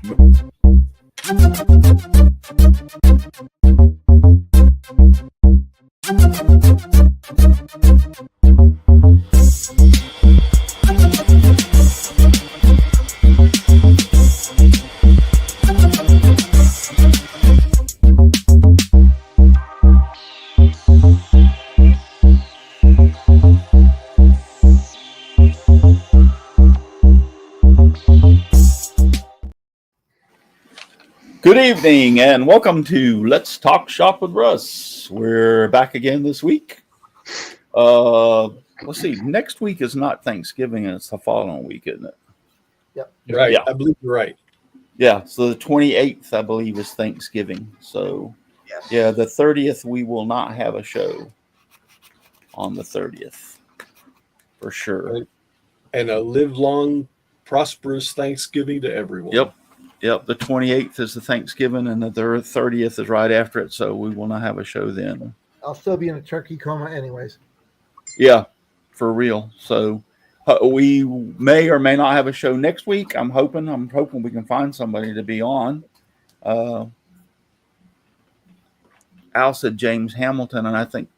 Good evening and welcome to Let's Talk Shop with Russ. We're back again this week. Let's see. Next week is not Thanksgiving, and it's the following week, isn't it? Yep. Right. Yeah. I believe you're right. Yeah. So the 28th, I believe, is Thanksgiving. So, Yes. yeah, the 30th, we will not have a show on the 30th for sure. And a live long, prosperous Thanksgiving to everyone. Yep. The 28th is the Thanksgiving, and the 30th is right after it. So we will not have a show then. I'll still be in a turkey coma anyways. Yeah, for real. So we may or may not have a show next week. I'm hoping we can find somebody to be on. Al said James Hamilton, and I think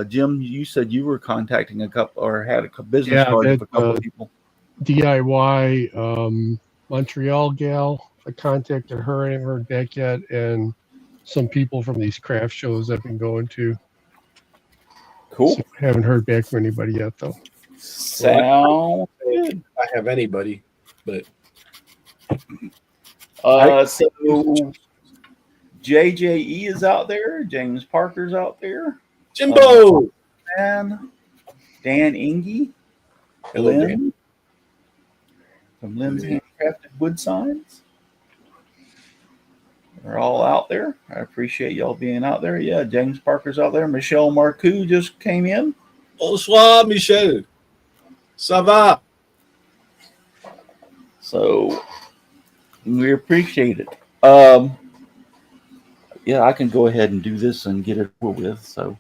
Jim, you said you were contacting a couple or had a business card with a couple of people. DIY Montreal gal. I contacted her. I haven't heard back yet, and some people from these craft shows I've been going to. Cool. So haven't heard back from anybody yet, though. Sound good. I have anybody, but so JJE is out there. James Parker's out there. Jimbo, Dan Inge. hello, Lynn. Dan. From Lynn's Handcrafted Wood Signs. They're all out there. I appreciate y'all being out there. Yeah, James Parker's out there. Michelle Marcoux just came in. Bonsoir, Michel. Ça va? So we appreciate it. Yeah, I can go ahead and do this and get it over with. So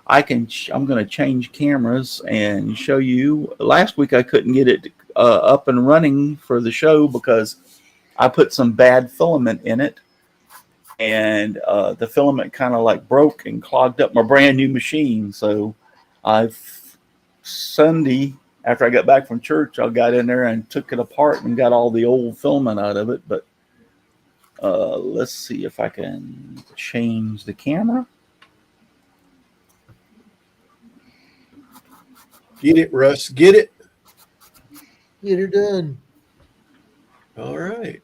I'm going to change cameras and show you. Last week I couldn't get it up and running for the show because I put some bad filament in it. And the filament kind of like broke and clogged up my brand new machine. So Sunday, after I got back from church, I got in there and took it apart and got all the old filament out of it. But let's see if I can change the camera. Get it, Russ. Get it. Get her done. All right.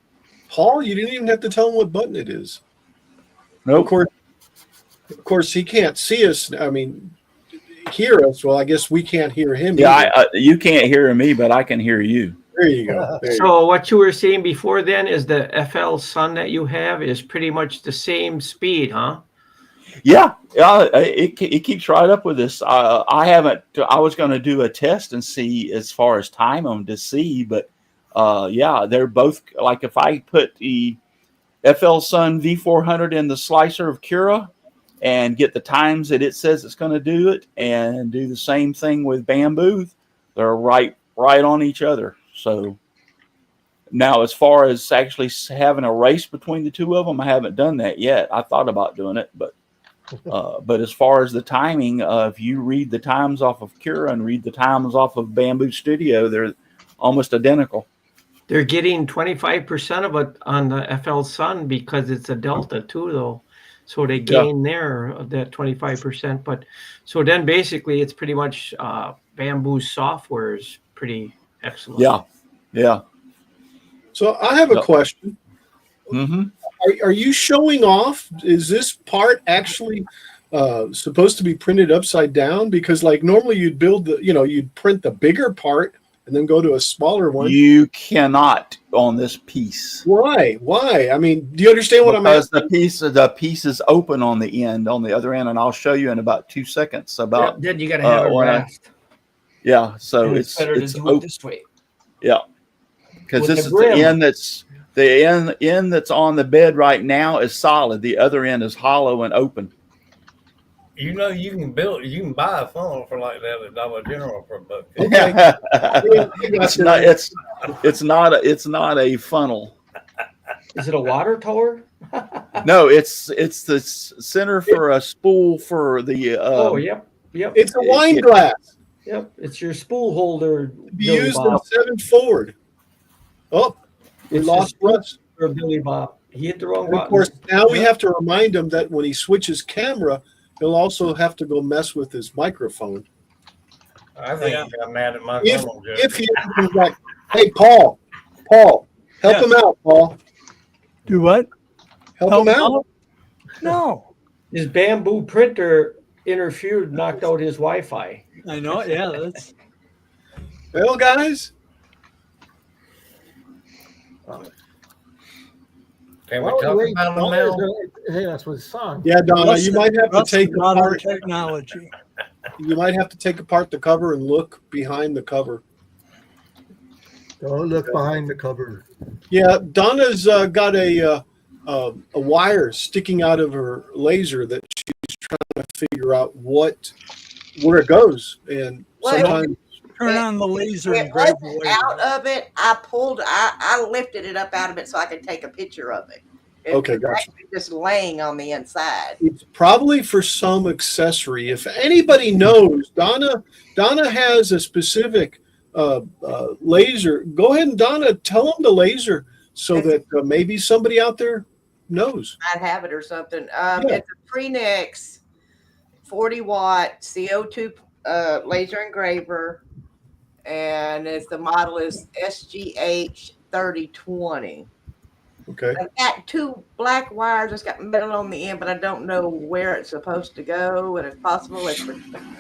Paul, you didn't even have to tell him what button it is. No, Of course, he can't see us. I mean, hear us. Well, I guess we can't hear him. Yeah, you can't hear me, but I can hear you. There you go. There you go. So what you were saying before then is the FL Sun that you have is pretty much the same speed, huh? Yeah, it keeps right up with this. I haven't. I was going to do a test and see as far as time them to see, but yeah, they're both like if I put the FL Sun V400 in the slicer of Cura and get the times that it says it's going to do it, and do the same thing with Bamboo, they're right on each other. So now, as far as actually having a race between the two of them, I haven't done that yet. I thought about doing it, but as far as the timing, if you read the times off of Cura and read the times off of Bamboo Studio, they're almost identical. They're getting 25% of it on the FL Sun because it's a Delta too, though. So they gain there that 25%. But so then basically it's pretty much Bamboo's software is pretty excellent. Yeah. So I have a question. Mm-hmm. Are you showing off? Is this part actually supposed to be printed upside down? Because like normally you'd you'd print the bigger part and then go to a smaller one. You cannot on this piece. Why? I mean, do you understand what I'm asking? Because the piece is open on the other end, and I'll show you in about 2 seconds about. Then you got to have a rest. So and it's better to do it this way. Yeah, because this is brim. the end that's on the bed right now is solid. The other end is hollow and open. You know, you can buy a funnel for like that at Dollar General for $1. It's not a funnel. Is it a water tower? No, it's the center for a spool for the. Oh, yep. It's a wine glass Yep. It's your spool holder. to be Billy used Bob. in 7 forward. Oh, we It's lost just spool Russ. for Billy Bob. He hit the wrong And of button. course, now we have to remind him that when he switches camera, he'll also have to go mess with his microphone. I think he got mad at my If thermal he ever comes back, hey Paul, help Yes. him out, Paul. Do what? Help him out. No. His bamboo printer interfered, knocked out his Wi-Fi. I know. Yeah, that's Well, guys, Can we Well, talk anyway, about them Donna now? is gonna hit us with a song. yeah, Donna, you might have to take modern apart. technology. You might have to take apart the cover and look behind the cover. Don't look behind the cover. Yeah, Donna's got a wire sticking out of her laser that she's trying to figure out where it goes, and Well, sometimes Turn on the laser and It grab wasn't the out laser. of it. I lifted it up out of it so I could take a picture of it. It Okay, was gotcha. actually just laying on the inside. it's probably for some accessory. If anybody knows, Donna has a specific laser. Go ahead and Donna, tell them the laser so that maybe somebody out there knows. I'd have it or something. Yeah. It's a Prenix 40-watt CO2 laser engraver, and the model is SGH 3020. Okay. I've got 2 black wires. It's got metal on the end, but I don't know where it's supposed to go, and it's possible it's for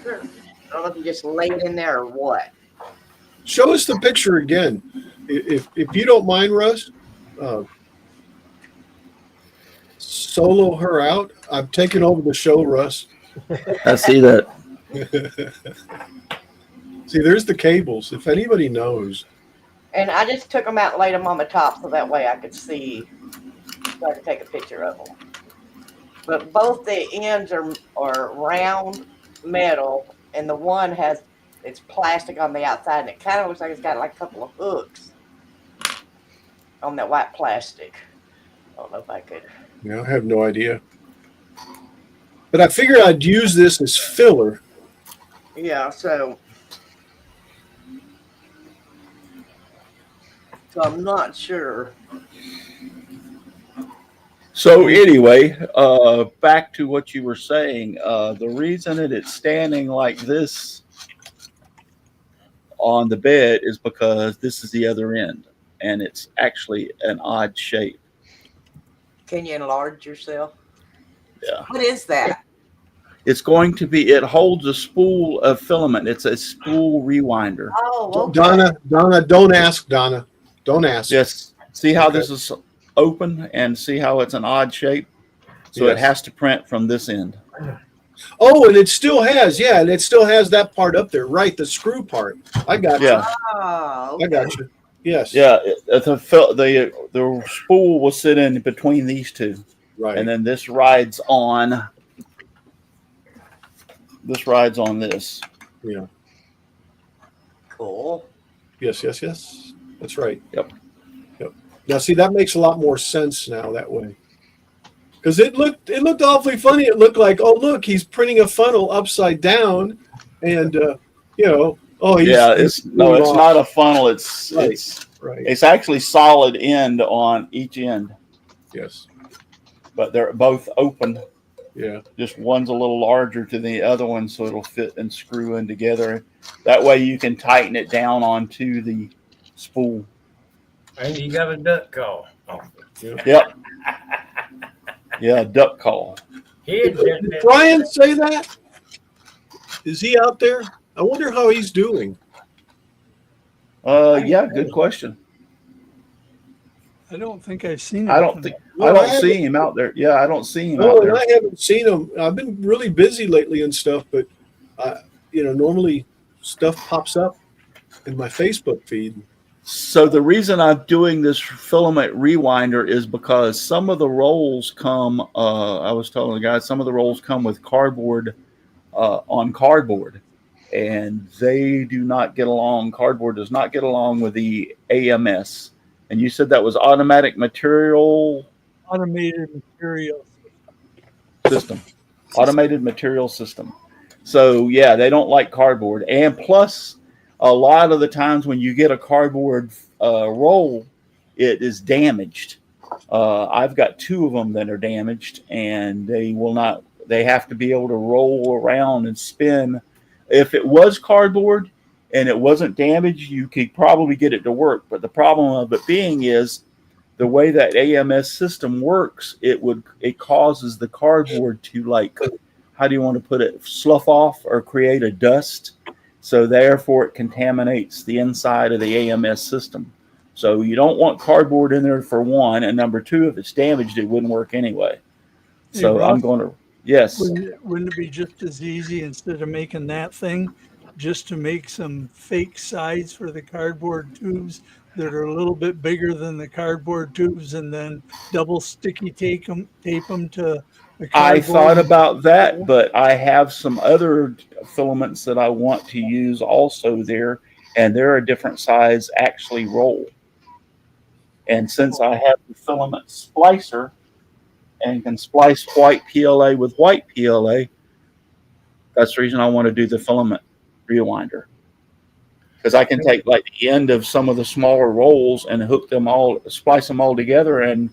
sure. I don't know if you just lay it in there or what. Show us the picture again, if you don't mind, Russ. Solo her out. I'm taking over the show, Russ. I see that. See, there's the cables. If anybody knows, And I just took them out and laid them on the top so that way I could see, so I could take a picture of them. But both the ends are round metal, and the one it's plastic on the outside, and it kind of looks like it's got like a couple of hooks on that white plastic. I don't know if I could. I have no idea. But I figured I'd use this as filler. Yeah, so I'm not sure. So anyway, back to what you were saying. The reason that it's standing like this on the bed is because this is the other end, and it's actually an odd shape. Can you enlarge yourself? Yeah. What is that? It's going to be. It holds a spool of filament. It's a spool rewinder. Oh, okay. Donna, don't ask, Donna. Don't ask. Just see how Okay. this is open, and see how it's an odd shape. So it Yes. has to print from this end. Oh, and it still has, and it still has that part up there, right? The screw part. I got you. Yeah. Oh, I got you. Yes. Yeah, the spool will sit in between these two, Right. and then this rides on. This rides on this. Yeah. cool. Yes. That's right. Yep. Now, see, that makes a lot more sense now that way. Because it looked awfully funny. It looked like, oh, look, he's printing a funnel upside down, and It's not a funnel. It's Right. Right. It's actually solid end on each end, Yes. but they're both open. Yeah. Just one's a little larger to the other one, so it'll fit and screw in together. That way you can tighten it down onto the spool. And you got a duck call. Oh. Yep. Yeah, duck call. Did Brian say that? Is he out there? I wonder how he's doing. Yeah, good question. I don't think I've seen it. I don't see him out there. Yeah, I don't see him No, out and there. I haven't seen him. I've been really busy lately and stuff, but normally stuff pops up in my Facebook feed. So the reason I'm doing this filament rewinder is because some of the rolls come. I was telling the guys some of the rolls come with cardboard on cardboard, and they do not get along. Cardboard does not get along with the AMS, And you said that was automatic material Automated materials. system. Automated material system. So yeah, they don't like cardboard. And plus, a lot of the times when you get a cardboard roll, it is damaged. I've got 2 of them that are damaged, and they will not. They have to be able to roll around and spin. If it was cardboard and it wasn't damaged, you could probably get it to work. But the problem of it being is the way that AMS system works, it causes the cardboard to, like, how do you want to put it, slough off or create a dust. So therefore it contaminates the inside of the AMS system. So you don't want cardboard in there, for one, and number 2, if it's damaged, it wouldn't work anyway. Hey, So Russ, I'm going to, yes. wouldn't it be just as easy, instead of making that thing, just to make some fake sides for the cardboard tubes that are a little bit bigger than the cardboard tubes, and then double sticky tape them to the cardboard? I thought about that, but I have some other filaments that I want to use also there, and they're a different size actually roll. And since I have the filament splicer and can splice white PLA with white PLA, that's the reason I want to do the filament rewinder. Because I can take, like, the end of some of the smaller rolls and hook them all, splice them all together, and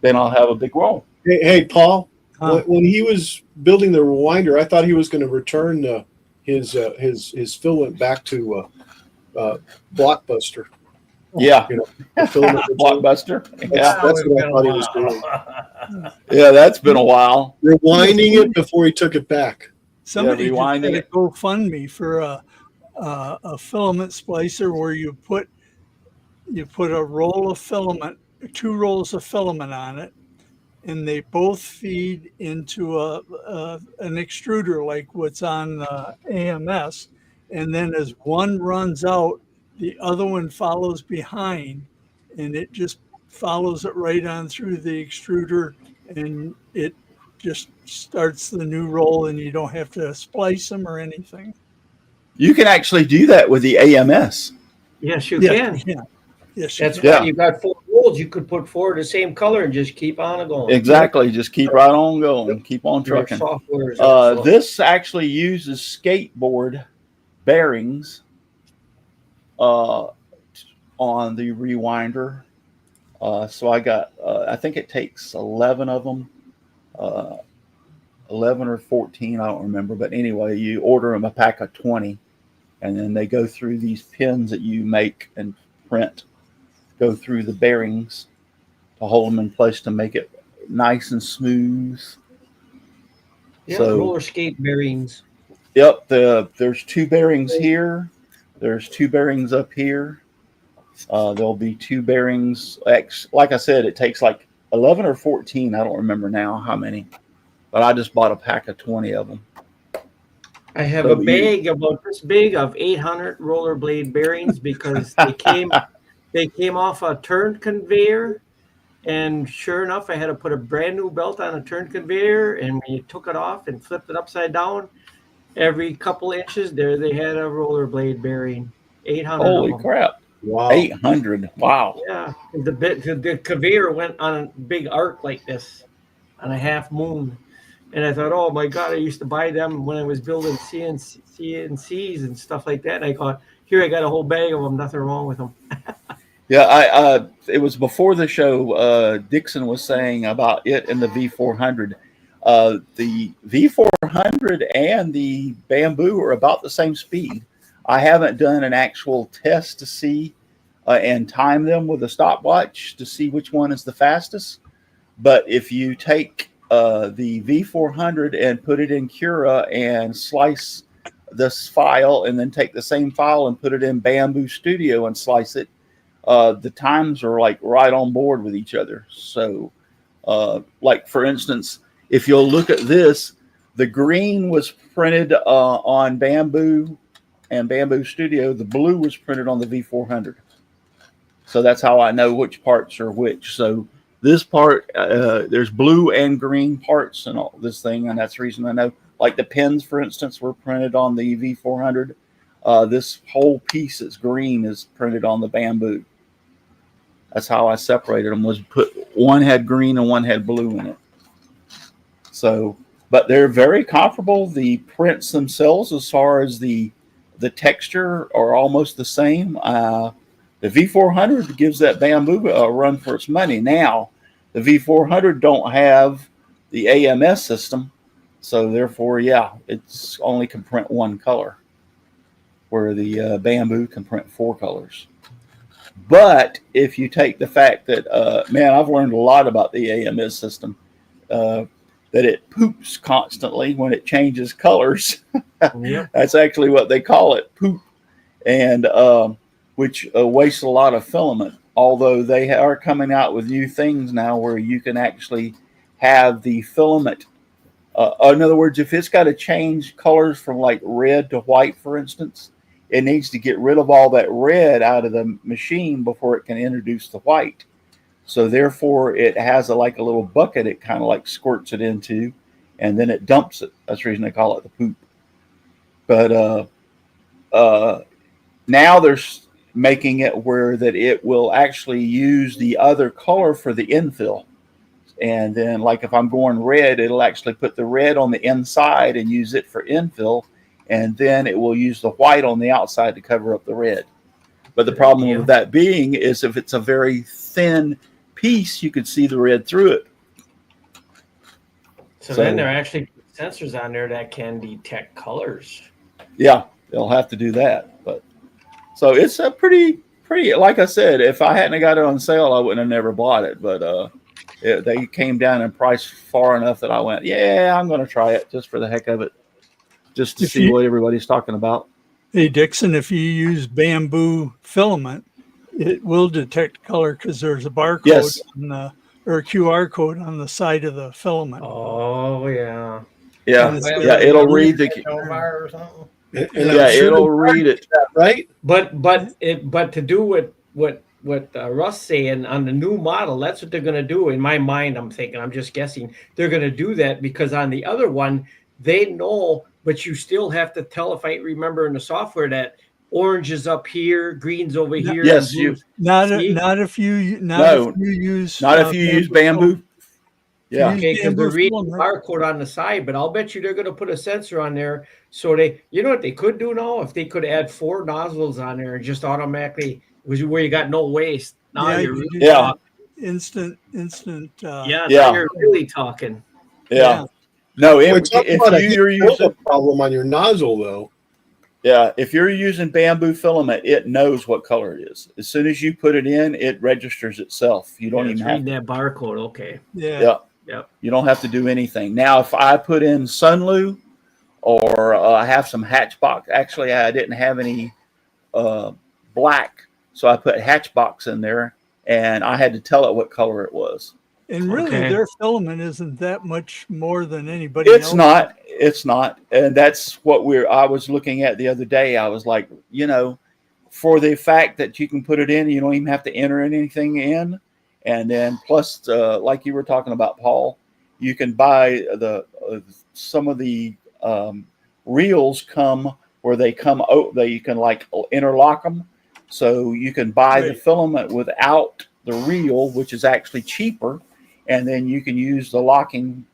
then I'll have a big roll. Hey, Paul, when he was building the rewinder, I thought he was going to return his filament back to Blockbuster. Yeah. You know, the filament Blockbuster. Yeah. That's what I thought he was doing. Yeah, that's been a while. Rewinding it before he took it back. Somebody just rewinding did a it. GoFundMe for a filament splicer where you put a roll of filament, 2 rolls of filament on it, and they both feed into an extruder like what's on AMS. And then as one runs out, the other one follows behind, and it just follows it right on through the extruder, and it just starts the new roll, and you don't have to splice them or anything. You can actually do that with the AMS. Yes, you Yeah, can. yeah. Yes, That's you why Yeah. you got 4 rolls. You could put 4 of the same color and just keep on going. Exactly. Just keep right on going. Keep on Your trucking. software is also- This actually uses skateboard bearings on the rewinder. So I got, I think it takes 11 of them, 11 or 14, I don't remember. But anyway, you order them a pack of 20, and then they go through these pins that you make and print, go through the bearings to hold them in place to make it nice and smooth. Yeah, So- roller skate bearings. Yep, there's 2 bearings here. There's 2 bearings up here. There'll be 2 bearings. Like I said, it takes like 11 or 14. I don't remember now how many, but I just bought a pack of 20 of them. I have So a bag about this big of 800 rollerblade bearings because they came off a turn conveyor, and sure enough, I had to put a brand new belt on a turn conveyor, and when you took it off and flipped it upside down, every couple inches there they had a rollerblade bearing. 800. Holy of them. crap! Wow. 800. Wow. Yeah, the conveyor went on a big arc like this, on a half moon. And I thought, oh my God, I used to buy them when I was building CNCs and stuff like that. And I thought, here I got a whole bag of them, nothing wrong with them. Yeah, it was before the show. Dixon was saying about it and the V400. The V400 and the Bamboo are about the same speed. I haven't done an actual test to see and time them with a stopwatch to see which one is the fastest. But if you take the V400 and put it in Cura and slice this file, and then take the same file and put it in Bamboo Studio and slice it, the times are like right on board with each other. So, like for instance, if you'll look at this, the green was printed on Bamboo and Bamboo Studio. The blue was printed on the V400. So that's how I know which parts are which. So this part, there's blue and green parts in all this thing, and that's the reason I know. Like the pins, for instance, were printed on the V400. This whole piece that's green is printed on the Bamboo. That's how I separated them. Was put one had green and one had blue in it. So, but they're very comparable. The prints themselves, as far as the texture, are almost the same. The V400 gives that Bamboo a run for its money. Now, the V400 don't have the AMS system, so therefore, yeah, it's only can print one color, where the Bamboo can print 4 colors. But if you take the fact that, man, I've learned a lot about the AMS system, that it poops constantly when it changes colors. Yep. That's actually what they call it, poop, and which wastes a lot of filament. Although they are coming out with new things now where you can actually have the filament. In other words, if it's got to change colors from like red to white, for instance, it needs to get rid of all that red out of the machine before it can introduce the white. So therefore, it has like a little bucket it kind of like squirts it into, and then it dumps it. That's the reason they call it the poop. But now they're making it where that it will actually use the other color for the infill. And then, like if I'm going red, it'll actually put the red on the inside and use it for infill. And then it will use the white on the outside to cover up the red. But the problem with that being is if it's a very thin piece, you could see the red through it. So then there are actually sensors on there that can detect colors. Yeah, they'll have to do that. But so it's a pretty, like I said, if I hadn't got it on sale, I wouldn't have never bought it. But they came down in price far enough that I went, yeah, I'm going to try it just for the heck of it, just to see what everybody's talking about. Hey, Dixon, if you use Bamboo filament, it will detect color because there's a barcode or a QR code on the side of the filament. Oh, yeah. Yeah, it'll read the or something. It'll read it, right? But to do what Russ saying on the new model, that's what they're going to do. In my mind, I'm thinking, I'm just guessing, they're going to do that because on the other one, they know, but you still have to tell, if I remember in the software, that orange is up here, green's over here. Yes, not if you use Bamboo. Yeah, okay, because they're reading the barcode on the side, but I'll bet you they're going to put a sensor on there. So you know what they could do now? If they could add 4 nozzles on there and just automatically, where you got no waste. Now you're instant. Now you're really talking. Yeah. No, if you're using a problem on your nozzle, though. Yeah, if you're using Bamboo filament, it knows what color it is. As soon as you put it in, it registers itself. You don't even have that barcode. Okay. Yeah. You don't have to do anything. Now, if I put in Sunlu or I have some Hatchbox, actually, I didn't have any black, so I put Hatchbox in there, and I had to tell it what color it was. And really, their filament isn't that much more than anybody else. It's not. And that's what I was looking at the other day. I was like, for the fact that you can put it in, you don't even have to enter anything in. And then plus, like you were talking about, Paul, you can buy some of the reels come where they come out, you can like interlock them. So you can buy the filament without the reel, which is actually cheaper. And then you can use the locking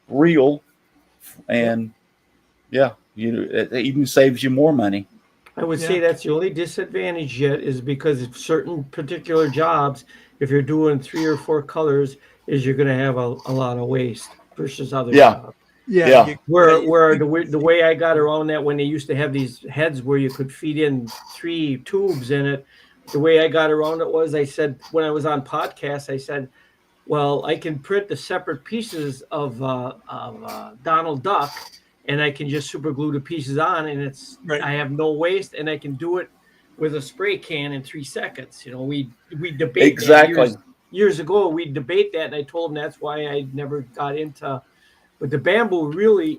reel, and it even saves you more money. I would say that's the only disadvantage yet, is because of certain particular jobs, if you're doing 3 or 4 colors, is you're going to have a lot of waste versus other jobs. Where the way I got around that, when they used to have these heads where you could feed in 3 tubes in it, the way I got around it was, I said, when I was on podcast, I said, well, I can print the separate pieces of Donald Duck, and I can just super glue the pieces on, and I have no waste, and I can do it with a spray can in 3 seconds. We debate that years ago. We debate that, and I told them that's why I never got into. But the Bamboo really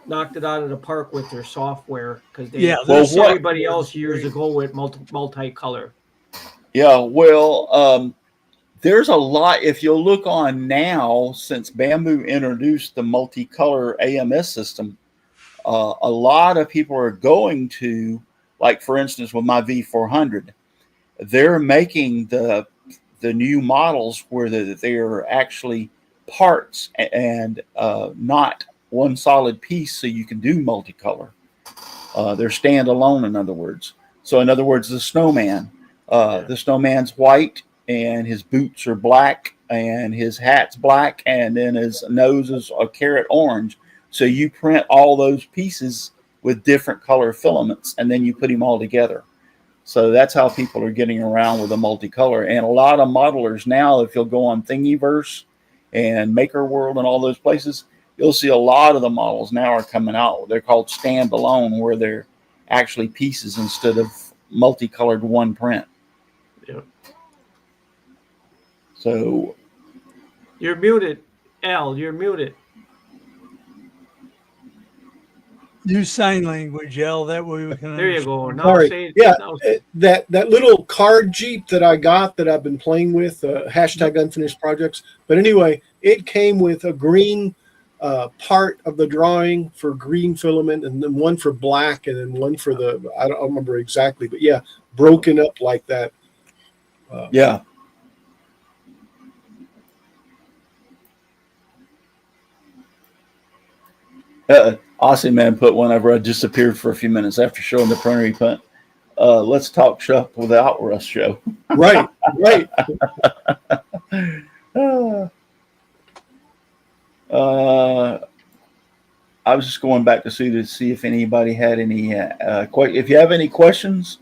knocked it out of the park with their software, because they everybody else years ago with multicolor. Yeah, well, there's a lot. If you look on now, since Bamboo introduced the multicolor AMS system, a lot of people are going to like for instance with my V400, they're making the new models where they're actually parts and not one solid piece, so you can do multicolor. They're standalone, in other words. So in other words, the snowman's white and his boots are black and his hat's black and then his nose is a carrot orange. So you print all those pieces with different color filaments and then you put them all together. So that's how people are getting around with a multicolor. And a lot of modelers now, if you'll go on Thingiverse and Maker World and all those places, you'll see a lot of the models now are coming out. They're called standalone, where they're actually pieces instead of multicolored one print. Yep. So You're muted, Al. You're muted. Use sign language, Al. That way we can. There you go. understand. Now Sorry. say Yeah, now- that little card Jeep that I got that I've been playing with, hashtag unfinished projects. But anyway, it came with a green part of the drawing for green filament, and then one for black, and then one for I don't remember exactly, but yeah, broken up like that. yeah. Aussie Man put one over. I disappeared for a few minutes after showing the printer he put. Let's talk shop without Russ show. Right, right. I was just going back to see if anybody had any. If you have any questions,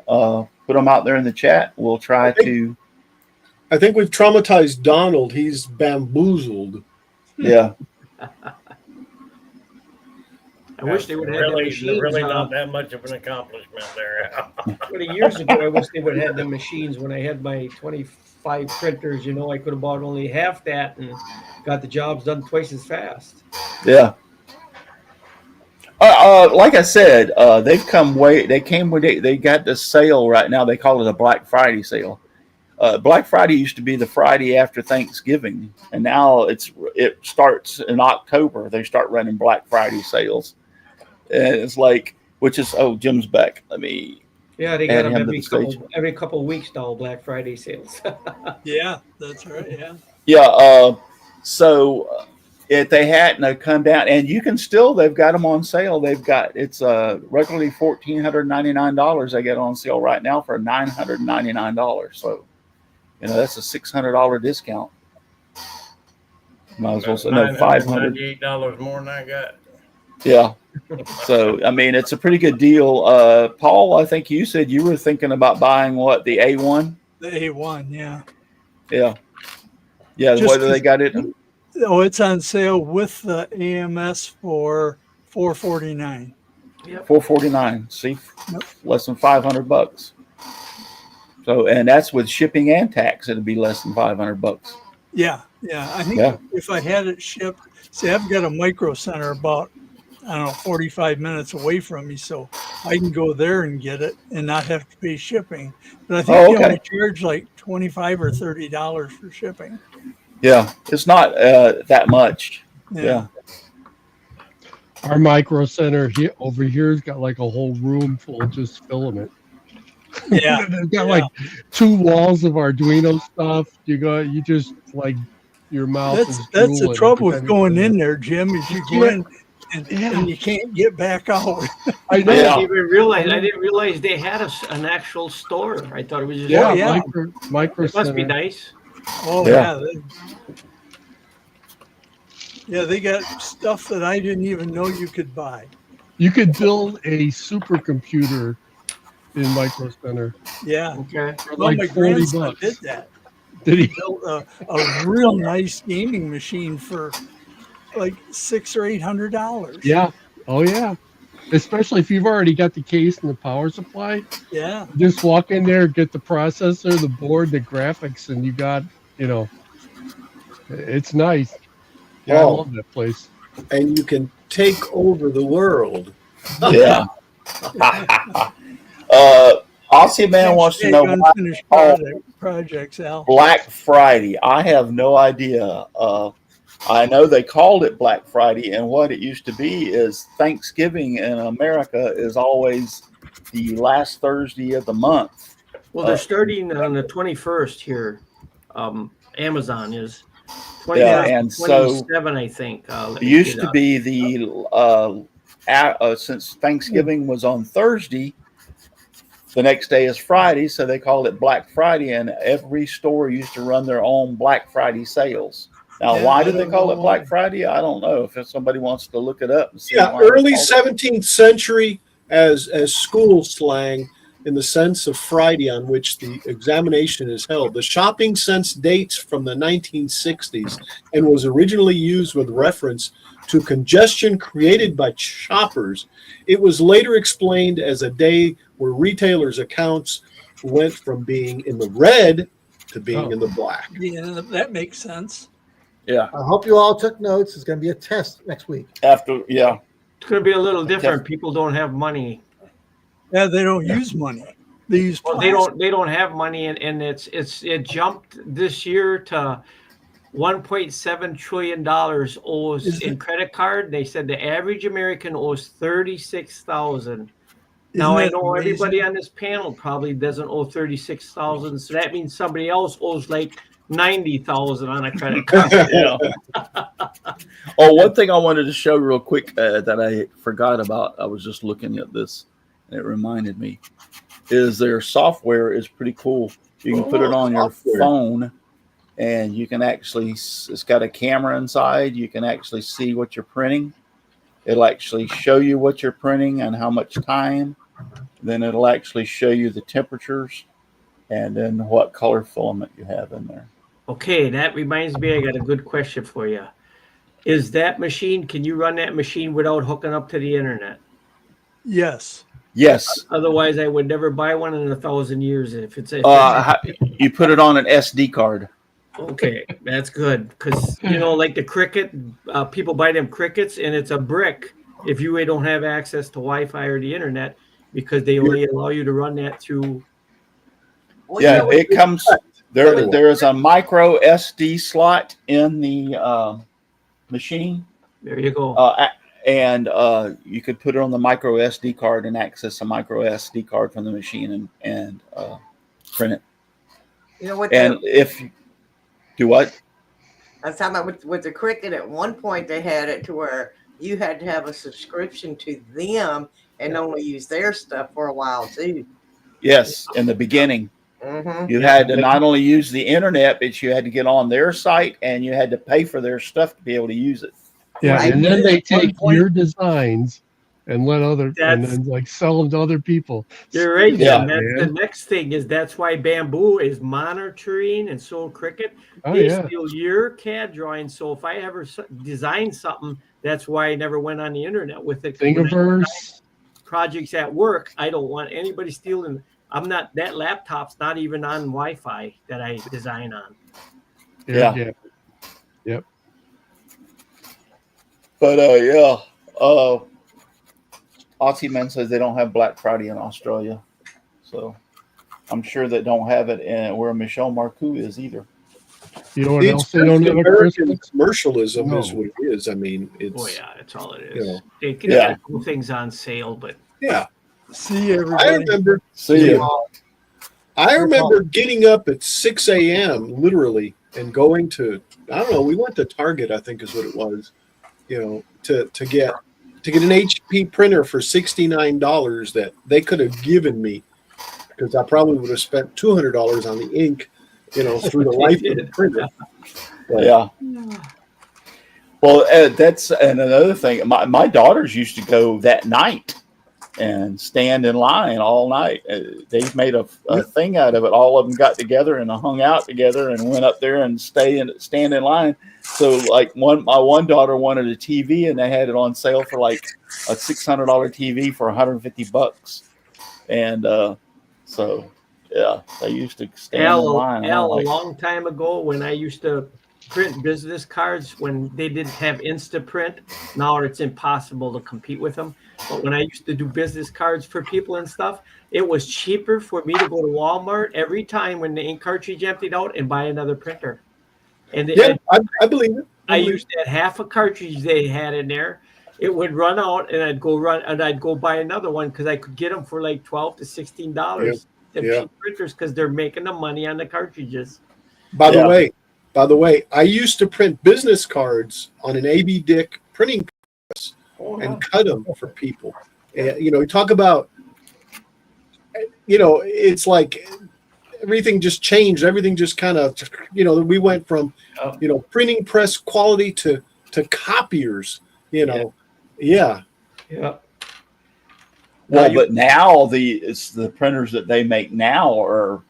put them out there in the chat. We'll try to. I think we've traumatized Donald. He's bamboozled. Yeah. I wish they would have had the machines. Really not that much of an accomplishment there. 20 years ago, I wish they would have had the machines when I had my 25 printers. You know, I could have bought only half that and got the jobs done twice as fast. Yeah. Like I said, they've come way. They got the sale right now. They call it a Black Friday sale. Black Friday used to be the Friday after Thanksgiving, and now it starts in October. They start running Black Friday sales, and it's like, Jim's back. Let me. Yeah, they got add them him to the stage. every couple of weeks now. Black Friday sales. Yeah, that's right. Yeah. Yeah. So if they hadn't come down, and you can still, they've got them on sale. It's regularly $1,499. They get on sale right now for $999. So, that's a $600 discount. Might as well say no, $598 more than I got. Yeah. So I mean, it's a pretty good deal. Paul, I think you said you were thinking about buying what, the A1? The A1, yeah. Yeah. Yeah. Just Whether they got it. Oh, it's on sale with the AMS for $449. Yep. $449. See, Yep. less than $500. So, and that's with shipping and tax. It'd be less than $500. Yeah, yeah. I think if I had it shipped, see, I've got a Micro Center about, 45 minutes away from me, so I can go there and get it and not have to pay shipping. But I think they only charge like $25 or $30 for shipping. Yeah, it's not that much. Yeah. Our Micro Center over here's got like a whole room full of just filament. Yeah. They've got like 2 walls of Arduino stuff. You just like your mouth. That's the trouble with going in there, Jim, is you go in and you can't get back out. I know. I didn't realize they had an actual store. I thought it was just Micro it must Center. be nice. Oh Yeah. Yeah, they got stuff that I didn't even know you could buy. You could build a supercomputer in Micro Center. Yeah. Okay. For Well, like my $40. grandson did that. Did he? Built a real nice gaming machine for like $600 or $800. Yeah. Oh yeah. Especially if you've already got the case and the power supply. Yeah. Just walk in there, get the processor, the board, the graphics, and you got, it's nice. Yeah, I love that place. And you can take over the world. Yeah. Aussie Man wants to know why unfinished projects, Al. Black Friday. I have no idea. I know they called it Black Friday, and what it used to be is Thanksgiving in America is always the last Thursday of the month. Well, they're starting on the 21st here. Amazon is 21st, Yeah, and so 27, I think. it used to be since Thanksgiving was on Thursday, the next day is Friday, so they called it Black Friday, and every store used to run their own Black Friday sales. Now, Yeah, why I do they don't call know it Black why. Friday? I don't know. If somebody wants to look it up and see. Yeah, why they early called it. 17th century as school slang in the sense of Friday on which the examination is held. The shopping sense dates from the 1960s and was originally used with reference to congestion created by shoppers. It was later explained as a day where retailers' accounts went from being in the red to being in the black. Yeah, that makes sense. Yeah, I hope you all took notes. It's going to be a test next week. after It's going to be a little different. People don't have money. Yeah, they don't use money. They use Well, plastic. they don't have money, and it jumped this year to $1.7 trillion owes in credit card. They said the average American owes 36,000. Now I that know amazing? everybody on this panel probably doesn't owe 36,000, so that means somebody else owes like 90,000 on a credit card. yeah. Oh, one thing I wanted to show real quick that I forgot about. I was just looking at this, and it reminded me. Is their software is pretty cool. You can put it on your phone, and you can actually. It's got a camera inside. You can actually see what you're printing. It'll actually show you what you're printing and how much time. Then it'll actually show you the temperatures, and then what color filament you have in there. Okay, that reminds me, I got a good question for you. Is that machine, can you run that machine without hooking up to the internet? Yes. Yes. Otherwise, I would never buy one in 1,000 years. If it's you put it on an SD card. Okay, that's good because like the Cricket, people buy them Crickets, and it's a brick if you don't have access to Wi-Fi or the internet because they only allow you to run that through. Well, Yeah, it comes. There is a micro SD slot in the machine. There you go. And you could put it on the micro SD card and access a micro SD card from the machine and print it. If do what? I was talking about with the Cricket. At one point, they had it to where you had to have a subscription to them and only use their stuff for a while too. Yes, in the beginning. Mm-hmm. You had to not only use the internet, but you had to get on their site and you had to pay for their stuff to be able to use it. Yeah, Right. and then they take your designs and let and then like sell them to other people. You're right. Yeah, That's the next thing is that's why Bamboo is monitoring and so Cricket. Oh, They yeah. steal your CAD drawings. So if I ever design something, that's why I never went on the internet with it. Thingiverse. Projects at work, I don't want anybody stealing. That laptop's not even on Wi-Fi that I design on. Yeah. Yep. But Aussie Man says they don't have Black Friday in Australia, so I'm sure that don't have it where Michelle Marcoux is either. You know what The else they don't have at American Christmas? commercialism is No. what it is. I mean, it's Oh yeah, that's all it is. You know, They can Yeah. have cool things on sale, but yeah. See I everybody. remember. See ya. I remember getting up at 6 a.m. literally and going to, I don't know, we went to Target, I think is what it was, to get an HP printer for $69 that they could have given me because I probably would have spent $200 on the ink, through the life of the printer. But, Yeah. Well, that's another thing. My daughters used to go that night and stand in line all night. They've made a thing out of it. All of them got together and hung out together and went up there and stand in line. So like my one daughter wanted a TV and they had it on sale for like a $600 TV for $150. And so yeah, they used to stand in line. A long time ago when I used to print business cards when they didn't have Instaprint. Now it's impossible to compete with them. But when I used to do business cards for people and stuff, it was cheaper for me to go to Walmart every time when the ink cartridge emptied out and buy another printer. And I believe it. I used that half a cartridge they had in there, it would run out, and I'd go buy another one because I could get them for like $12 to $16. Yeah. The cheap printers, because they're making the money on the cartridges. By the way, I used to print business cards on an AB Dick printing press and cut them for people. And, you talk about, it's like everything just changed. Everything just kind of, we went from, printing press quality to copiers, Yeah. Yeah. Well, but now the printers that they make now are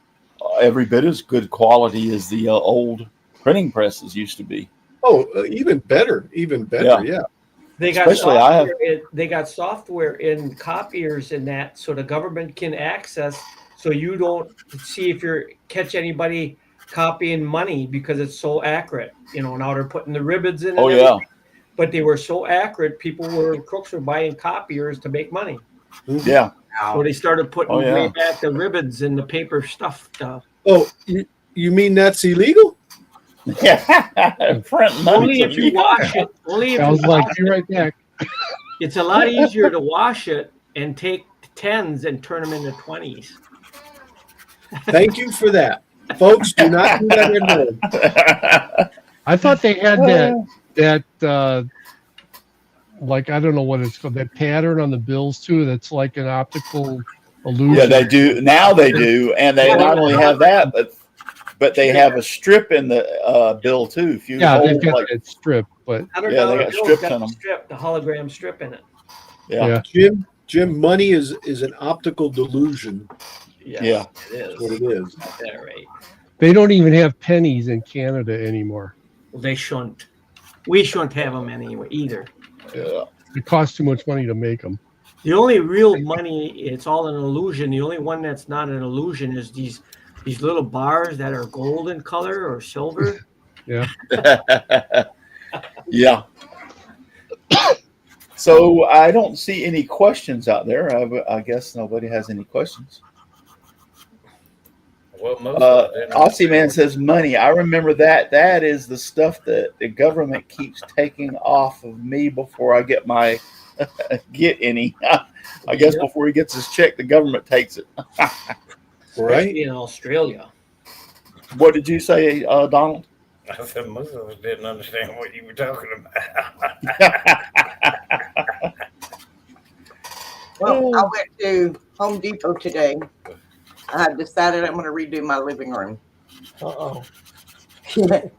every bit as good quality as the old printing presses used to be. Oh, even better. Yeah. They got software in copiers in that, so the government can access, so you don't see if you're catch anybody copying money because it's so accurate. Now they're putting the ribbons in. Oh yeah. But they were so accurate, crooks were buying copiers to make money. Yeah. So they started putting way back the ribbons in the paper stuff. Oh, you mean that's illegal? Yeah. Only if you wash it. Sounds like you right back. It's a lot easier to wash it and take 10s and turn them into 20s. Thank you for that. Folks, do not do that at home. I thought they had that like, I don't know what it's called, that pattern on the bills too, that's like an optical illusion. Yeah, they do. Now they do. And they not only have that, but they have a strip in the bill too. If you they've got that strip, but they got strips in them. The hologram strip in it. Yeah. Jim, money is an optical delusion. Yeah. It is. That's what it is. That right. they don't even have pennies in Canada anymore. Well, they shouldn't. We shouldn't have them anyway either. Yeah. It costs too much money to make them. The only real money, it's all an illusion. The only one that's not an illusion is these little bars that are gold in color or silver. Yeah. Yeah. So I don't see any questions out there. I guess nobody has any questions. Well, Aussie Man says money. I remember that. That is the stuff that the government keeps taking off of me before I get any. I guess before he gets his check, the government takes it. Right? In Australia. What did you say, Donald? I said most of us didn't understand what you were talking about. Well, I went to Home Depot today. I decided I'm going to redo my living room. Are you going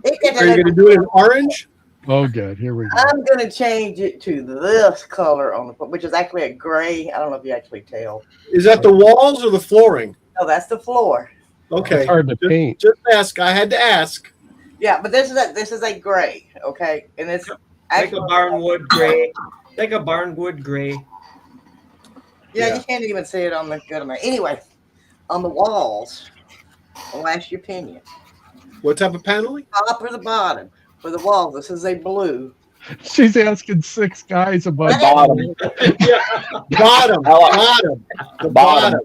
to do it in orange? Oh, good. Here we go. I'm going to change it to this color on the which is actually a gray. I don't know if you actually tell. Is that the walls or the flooring? No, that's the floor. Okay. It's hard to paint. Just ask. I had to ask. Yeah, but this is a gray, okay, and it's Like a barnwood gray. Like a barnwood gray. Yeah, you can't even see it on the good amount. Anyway, on the walls, I'll ask your opinion. What type of paneling? Top or the bottom? For the wall, this is a blue. She's asking 6 guys about Bottom. Bottom. Bottom. The bottom.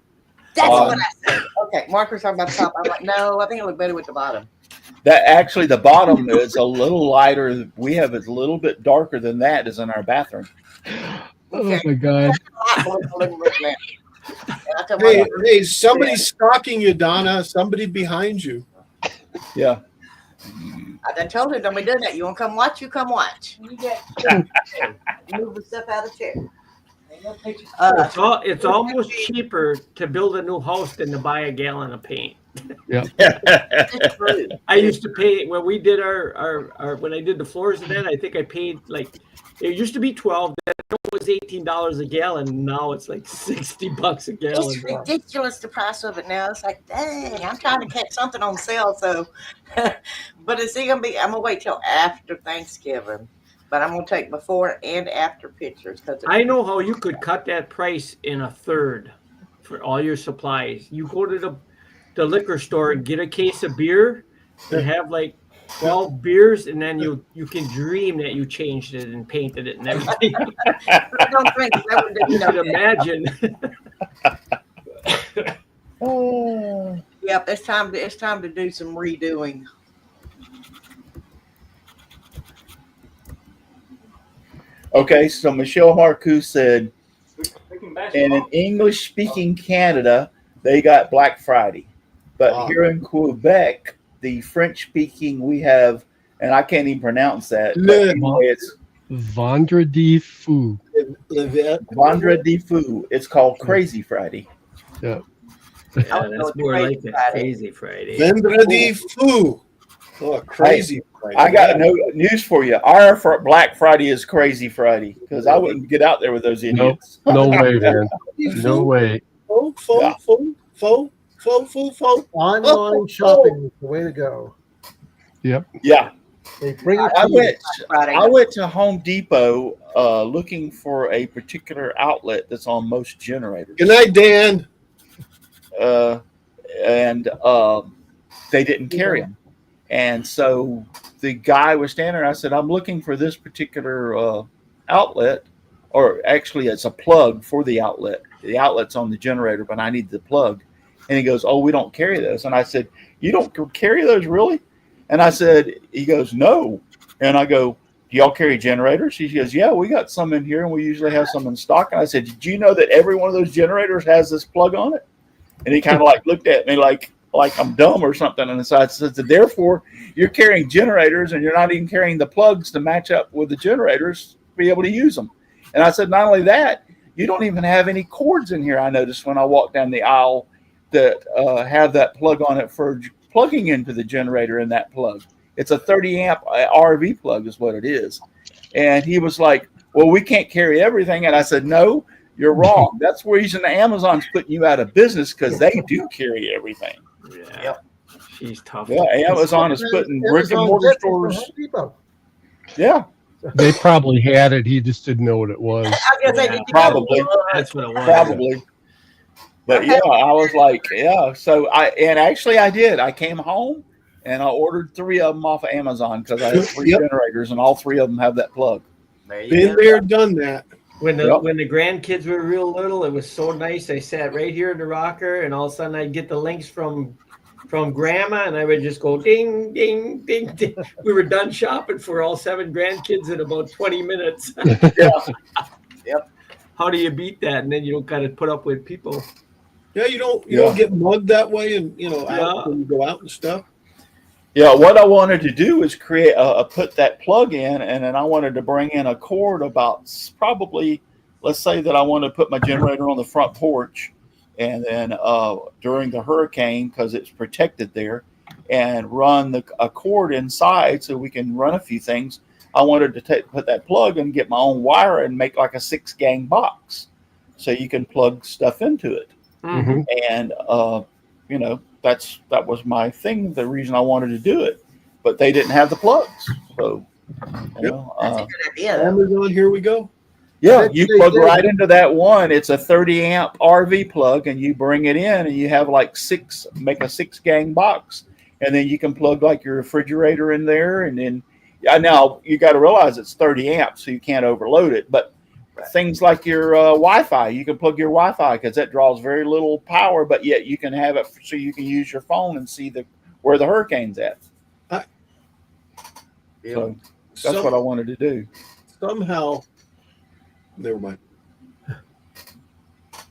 That's what I said. Okay, Mark was talking about the top. I'm like, no, I think it looked better with the bottom. That actually, the bottom is a little lighter. We have it a little bit darker than that is in our bathroom. Oh my God. Hey, somebody's stalking you, Donna. Somebody behind you. Yeah. I told her, don't be doing that. You want to come watch? You come watch. You get move the stuff out of the chair. It's almost cheaper to build a new house than to buy a gallon of paint. Yeah. I used to pay when we did our when I did the floors and then I think I paid like it used to be $12, then it was $18 a gallon. Now it's like $60 a gallon. It's ridiculous the price of it now. It's like, dang, I'm trying to catch something on sale. So, but it's gonna be. I'm gonna wait till after Thanksgiving. But I'm gonna take before and after pictures because I know how you could cut that price in a third for all your supplies. You go to the liquor store and get a case of beer and have like 12 beers, and then you can dream that you changed it and painted it and everything. I don't drink. You can imagine. Yep, it's time to do some redoing. Okay, so Michelle Marcoux said, in an English-speaking Canada, they got Black Friday, but here in Quebec, the French-speaking, we have, and I can't even pronounce that. But anyway, it's Vendredi Fou. Vendredi Fou. It's called Crazy Friday. Yeah. Yeah, that's more like a crazy Friday. Vendredi Fou. Oh, crazy Friday. I got no news for you. Our Black Friday is Crazy Friday because I wouldn't get out there with those idiots. No way, man. No way. Online shopping is the way to go. Yep. Yeah. They bring it. I went to Home Depot looking for a particular outlet that's on most generators. Good night, Dan. And they didn't carry them. And so the guy was standing there. I said, I'm looking for this particular outlet, or actually it's a plug for the outlet. The outlet's on the generator, but I need the plug. And he goes, oh, we don't carry those. And I said, you don't carry those, really? And I said, he goes, no. And I go, do y'all carry generators? He goes, yeah, we got some in here, and we usually have some in stock. And I said, did you know that every one of those generators has this plug on it? And he kind of like looked at me like I'm dumb or something. And so I said, therefore, you're carrying generators, and you're not even carrying the plugs to match up with the generators to be able to use them. And I said, not only that, you don't even have any cords in here. I noticed when I walked down the aisle that have that plug on it for plugging into the generator in that plug. It's a 30 amp RV plug is what it is. And he was like, well, we can't carry everything. And I said, no, you're wrong. That's the reason Amazon's putting you out of business, because they do carry everything. Yeah. Yep. She's tough. Yeah, Amazon is putting brick and mortar stores. Yeah. They probably had it. He just didn't know what it was. Probably. That's what it was. Probably. But yeah, I was like, yeah. So I did. I came home and I ordered 3 of them off of Amazon because I have 3 generators, and all 3 of them have that plug. Been there, done that. When the grandkids were real little, it was so nice. I sat right here in the rocker, and all of a sudden I'd get the links from grandma, and I would just go ding, ding, ding, ding. We were done shopping for all 7 grandkids in about 20 minutes. Yeah. Yep. How do you beat that? And then you don't got to put up with people. Yeah, you don't get mugged that way, and out when you go out and stuff. Yeah, what I wanted to do is create put that plug in, and then I wanted to bring in a cord about probably, let's say that I want to put my generator on the front porch, and then during the hurricane, because it's protected there, and run a cord inside so we can run a few things. I wanted to put that plug and get my own wire and make like a 6-gang box, so you can plug stuff into it. Mm-hmm. And that was my thing. The reason I wanted to do it, but they didn't have the plugs. So, that's a good idea. Amazon, here we go. Yeah, you plug right into that one. It's a 30 amp RV plug, and you bring it in, and you have like make a 6-gang box, and then you can plug like your refrigerator in there, and then now you got to realize it's 30 amps, so you can't overload it, but. Right. Things like your Wi-Fi, you can plug your Wi-Fi because that draws very little power, but yet you can have it so you can use your phone and see where the hurricane's at. So that's what I wanted to do. Somehow, never mind.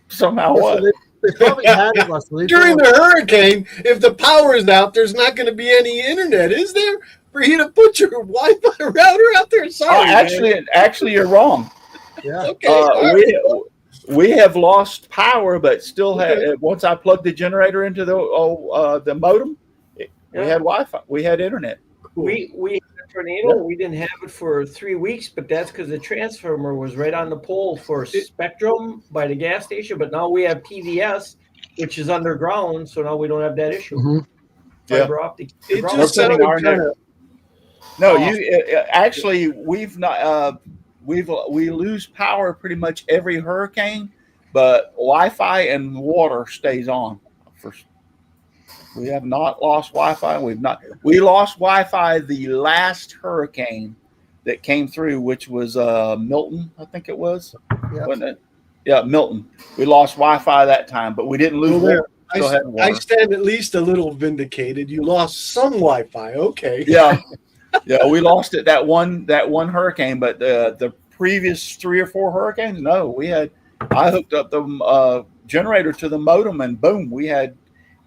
Somehow what? They probably had it, Leslie. During the hurricane, if the power is out, there's not going to be any internet, is there? For you to put your Wi-Fi router out there? Sorry, actually, you're wrong. Yeah. Okay. We have lost power, but still once I plugged the generator into the modem, we had Wi-Fi. We had internet. We had a tornado. We didn't have it for 3 weeks, but that's because the transformer was right on the pole for Spectrum by the gas station. But now we have PVS, which is underground, so now we don't have that issue. Mm-hmm. Fiber optic. It just sounded actually we've not. We lose power pretty much every hurricane, but Wi-Fi and water stays on. We have not lost Wi-Fi. We lost Wi-Fi the last hurricane that came through, which was Milton, I think it was. Yep. Wasn't it? Yeah, Milton. We lost Wi-Fi that time, but we didn't lose water. I stand at least a little vindicated. You lost some Wi-Fi. Okay. Yeah. Yeah, we lost it that one hurricane, but the previous 3 or 4 hurricanes? No, I hooked up the generator to the modem, and boom, we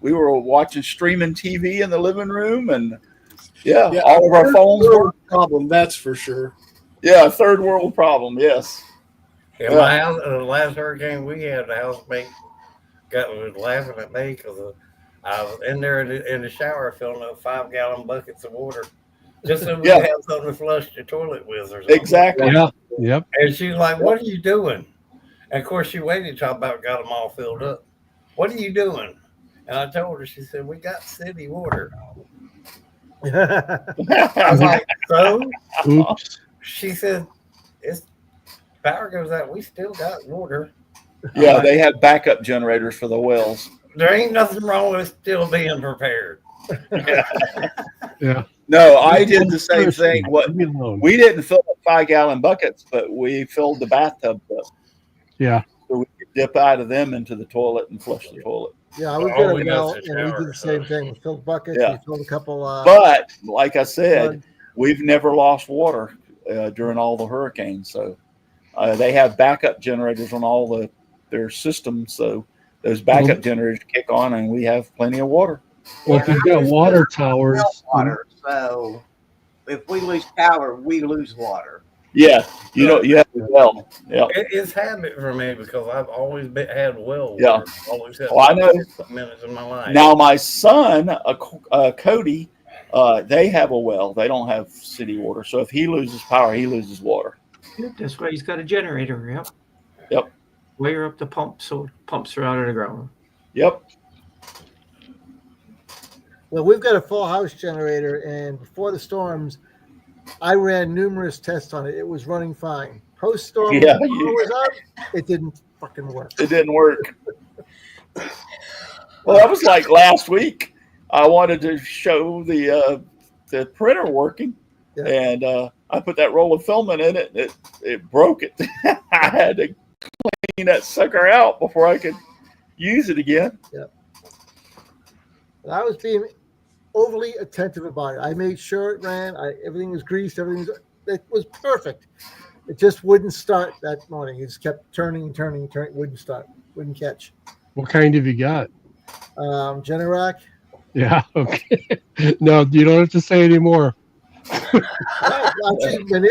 were watching streaming TV in the living room, and all of our phones were problem. That's for sure. Yeah, third world problem. Yes. In my house, the last hurricane we had, the housemate was laughing at me because I was in there in the shower filling up 5-gallon buckets of water just so we could have something to flush the toilet with or something. Exactly. Yeah. Yep. And she's like, "What are you doing?" And of course, she waited till I about got them all filled up. "What are you doing?" And I told her. She said, "We got city water." I was like, "So?" Oops. She said, "It's power goes out. We still got water." Yeah, like, they have backup generators for the wells. There ain't nothing wrong with still being prepared. Yeah. No, I did the same thing. We didn't fill up 5-gallon buckets, but we filled the bathtub up. Yeah. So we could dip out of them into the toilet and flush the toilet. Yeah, I was good at well, and we did the same thing. We filled buckets. We filled a couple. But like I said, we've never lost water during all the hurricanes. So they have backup generators on all their systems. So those backup generators kick on, and we have plenty of water. Well, if you've got water towers, so if we lose power, we lose water. Yeah, you have a well. Yeah, it's habit for me because I've always had well water. Yeah, always had I know. Minutes in my life. Now my son, Cody, they have a well. They don't have city water. So if he loses power, he loses water. That's why he's got a generator. Yep. Yep. Wire up the pump so it pumps her out of the ground. Yep. Well, we've got a full house generator, and before the storms, I ran numerous tests on it. It was running fine. Post-storm, when the power was out, it didn't fucking work. It didn't work. Well, that was like last week. I wanted to show the printer working, and I put that roll of filament in it. It broke it. I had to clean that sucker out before I could use it again. Yeah. I was being overly attentive about it. I made sure it ran. Everything was greased. It was perfect. It just wouldn't start that morning. It just kept turning. Wouldn't start. Wouldn't catch. What kind have you got? Generac. Yeah. Okay. No, you don't have to say anymore. Everybody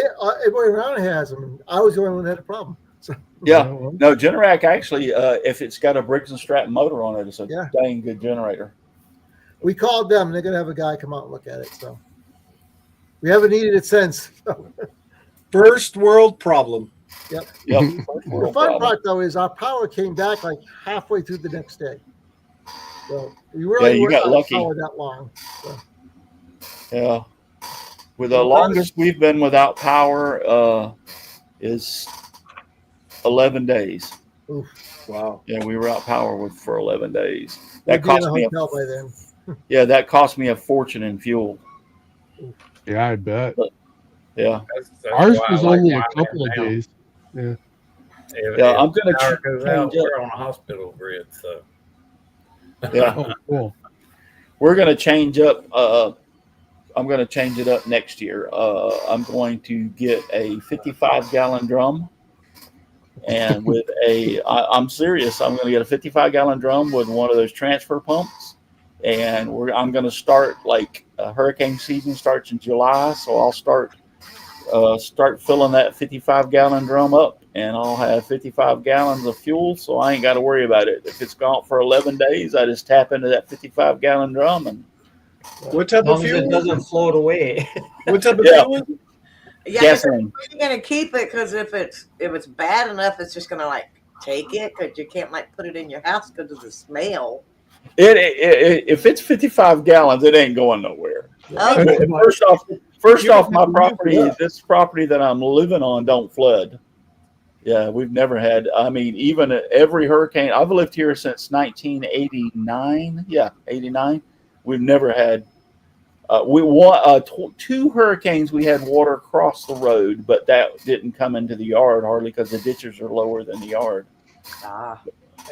around has them. I was the only one that had a problem. So. Yeah. No, Generac actually, if it's got a Briggs and Stratton motor on it, it's a dang good generator. We called them, and they're going to have a guy come out and look at it. So we haven't needed it since. First world problem. Yep. The fun part, though, is our power came back like halfway through the next day. So we really weren't out of power that long. So. Yeah. With the longest we've been without power is 11 days. Oof. Wow. Yeah, we were out power for 11 days. That cost me by then. Yeah, that cost me a fortune in fuel. Yeah, I bet. Yeah. That's ours was only a couple of days. Yeah. If I'm going to power goes out, we're on a hospital grid, so. Yeah. Oh, cool. We're going to change up. I'm going to change it up next year. I'm going to get a 55-gallon drum. And with I'm serious, I'm going to get a 55-gallon drum with one of those transfer pumps. And I'm going to start hurricane season starts in July. So I'll start filling that 55-gallon drum up, and I'll have 55 gallons of fuel. So I ain't got to worry about it. If it's gone for 11 days, I just tap into that 55-gallon drum. And what type of fuel? It doesn't float away. What type of fuel is it? Yeah, gasoline. You're gonna keep it because if it's bad enough, it's just gonna take it because you can't put it in your house because of the smell. If it's 55 gallons, it ain't going nowhere. Okay. First off, my property, this property that I'm living on, don't flood. Yeah, we've never had. I mean, even every hurricane. I've lived here since 1989. Yeah, 89. We've never had. We won 2 hurricanes. We had water across the road, but that didn't come into the yard hardly because the ditches are lower than the yard.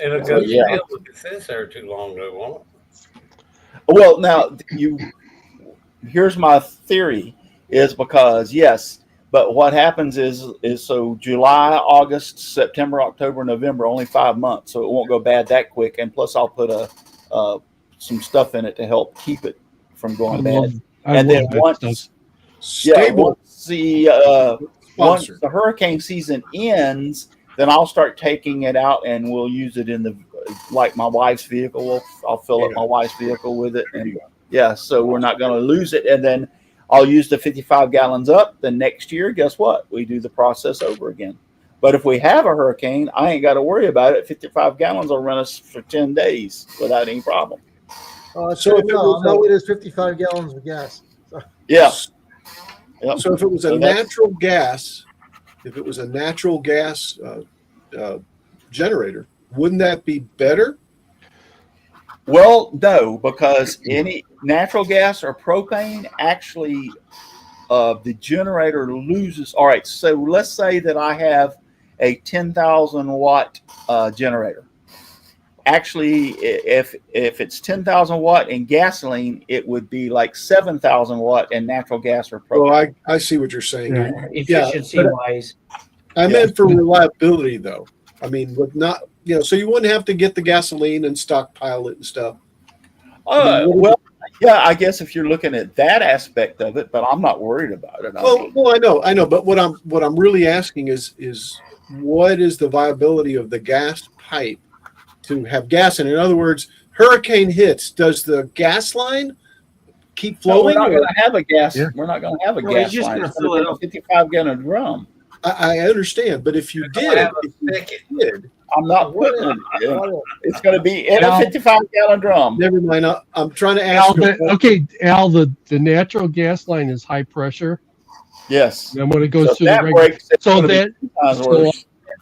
It'll go if it sits there too long, though, won't it? Well, now here's my theory: is because yes, But what happens is so July, August, September, October, November, only 5 months, so it won't go bad that quick. And plus, I'll put some stuff in it to help keep it from going bad. And then once the hurricane season ends, then I'll start taking it out and we'll use it in like my wife's vehicle. I'll fill up my wife's vehicle with it, and so we're not going to lose it. And then I'll use the 55 gallons up. The next year, guess what? We do the process over again. But if we have a hurricane, I ain't got to worry about it. 55 gallons will run us for 10 days without any problem. So it is 55 gallons of gas. So. Yeah. Yep. So if it was a natural gas, generator, wouldn't that be better? Well, no, because any natural gas or propane, actually, the generator loses. All right, so let's say that I have a 10,000 watt generator. Actually, if it's 10,000 watt in gasoline, it would be like 7,000 watt in natural gas or propane. Oh, I see what you're saying. Efficiency wise. I meant for reliability, though. I mean, with not, so you wouldn't have to get the gasoline and stockpile it and stuff. I guess if you're looking at that aspect of it, but I'm not worried about it. Well, I know, but what I'm really asking is what is the viability of the gas pipe to have gas in? In other words, hurricane hits, does the gas line keep flowing? No, we're not going to have a gas. Yeah. We're not going to have a gas line. It's going to be a 55-gallon drum. I understand, but if you did, I'm not putting it in. It's going to be in a 55-gallon drum. Never mind. I'm trying to ask Al, the natural gas line is high pressure. Yes. And when it goes through the breaks, so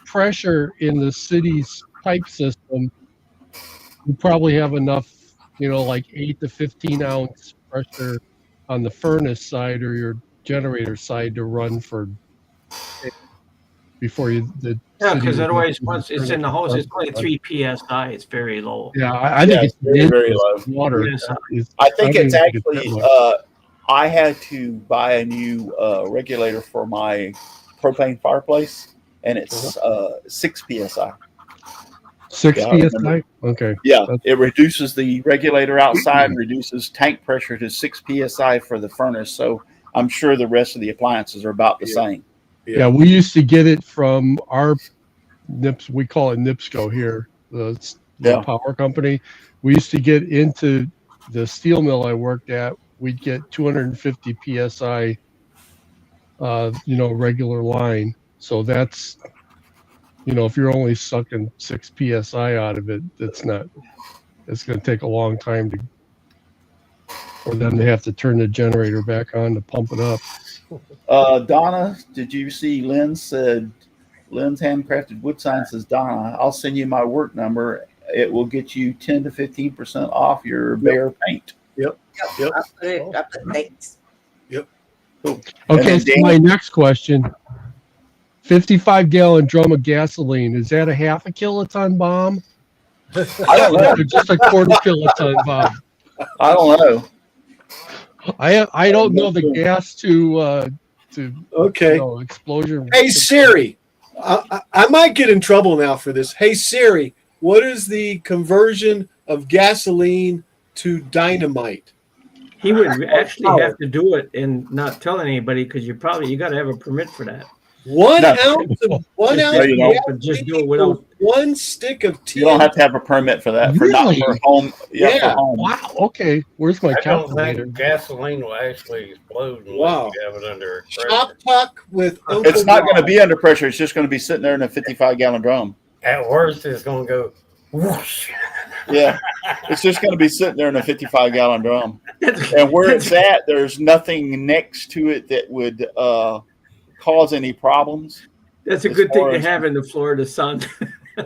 pressure in the city's pipe system, you probably have enough, like 8 to 15 ounce pressure on the furnace side or your generator side to run for before you because otherwise once it's in the hose, it's only 3 psi. It's very low. Yeah, I think it's very low. Water. I think it's actually. I had to buy a new regulator for my propane fireplace, and it's 6 psi. 6 psi. Okay. Yeah, it reduces the regulator outside, reduces tank pressure to 6 psi for the furnace. So I'm sure the rest of the appliances are about the same. Yeah, we used to get it from our NIPS. We call it NIPSCO here, the power company. We used to get into the steel mill I worked at. We'd get 250 psi, regular line. So that's, if you're only sucking 6 psi out of it, it's going to take a long time for them to have to turn the generator back on to pump it up. Donna, did you see Lynn said, Lynn's Handcrafted Wood Sign says, Donna, I'll send you my work number. It will get you 10 to 15% off your bare paint. Yep. Thanks. Yep. Cool. Okay, so my next question. 55-gallon drum of gasoline, is that a half a kiloton bomb? I don't know. Or just a quarter kiloton bomb? I don't know. I don't know the gas to explosion. Hey Siri, I might get in trouble now for this. Hey Siri, what is the conversion of gasoline to dynamite? He would actually have to do it and not tell anybody because you got to have a permit for that. 1 ounce of just do it without 1 stick of tea. You don't have to have a permit for that. Really? Not for home. Yeah. For home. Wow. Okay. Where's my calculator? I don't think gasoline will actually explode unless you have it under pressure. Shop Talk with Uncle It's not going to be under pressure. It's just going to be sitting there in a 55-gallon drum. At worst, it's going to go whoosh. Yeah. It's just going to be sitting there in a 55-gallon drum. And where it's at, there's nothing next to it that would cause any problems. That's a good thing to have in the Florida sun.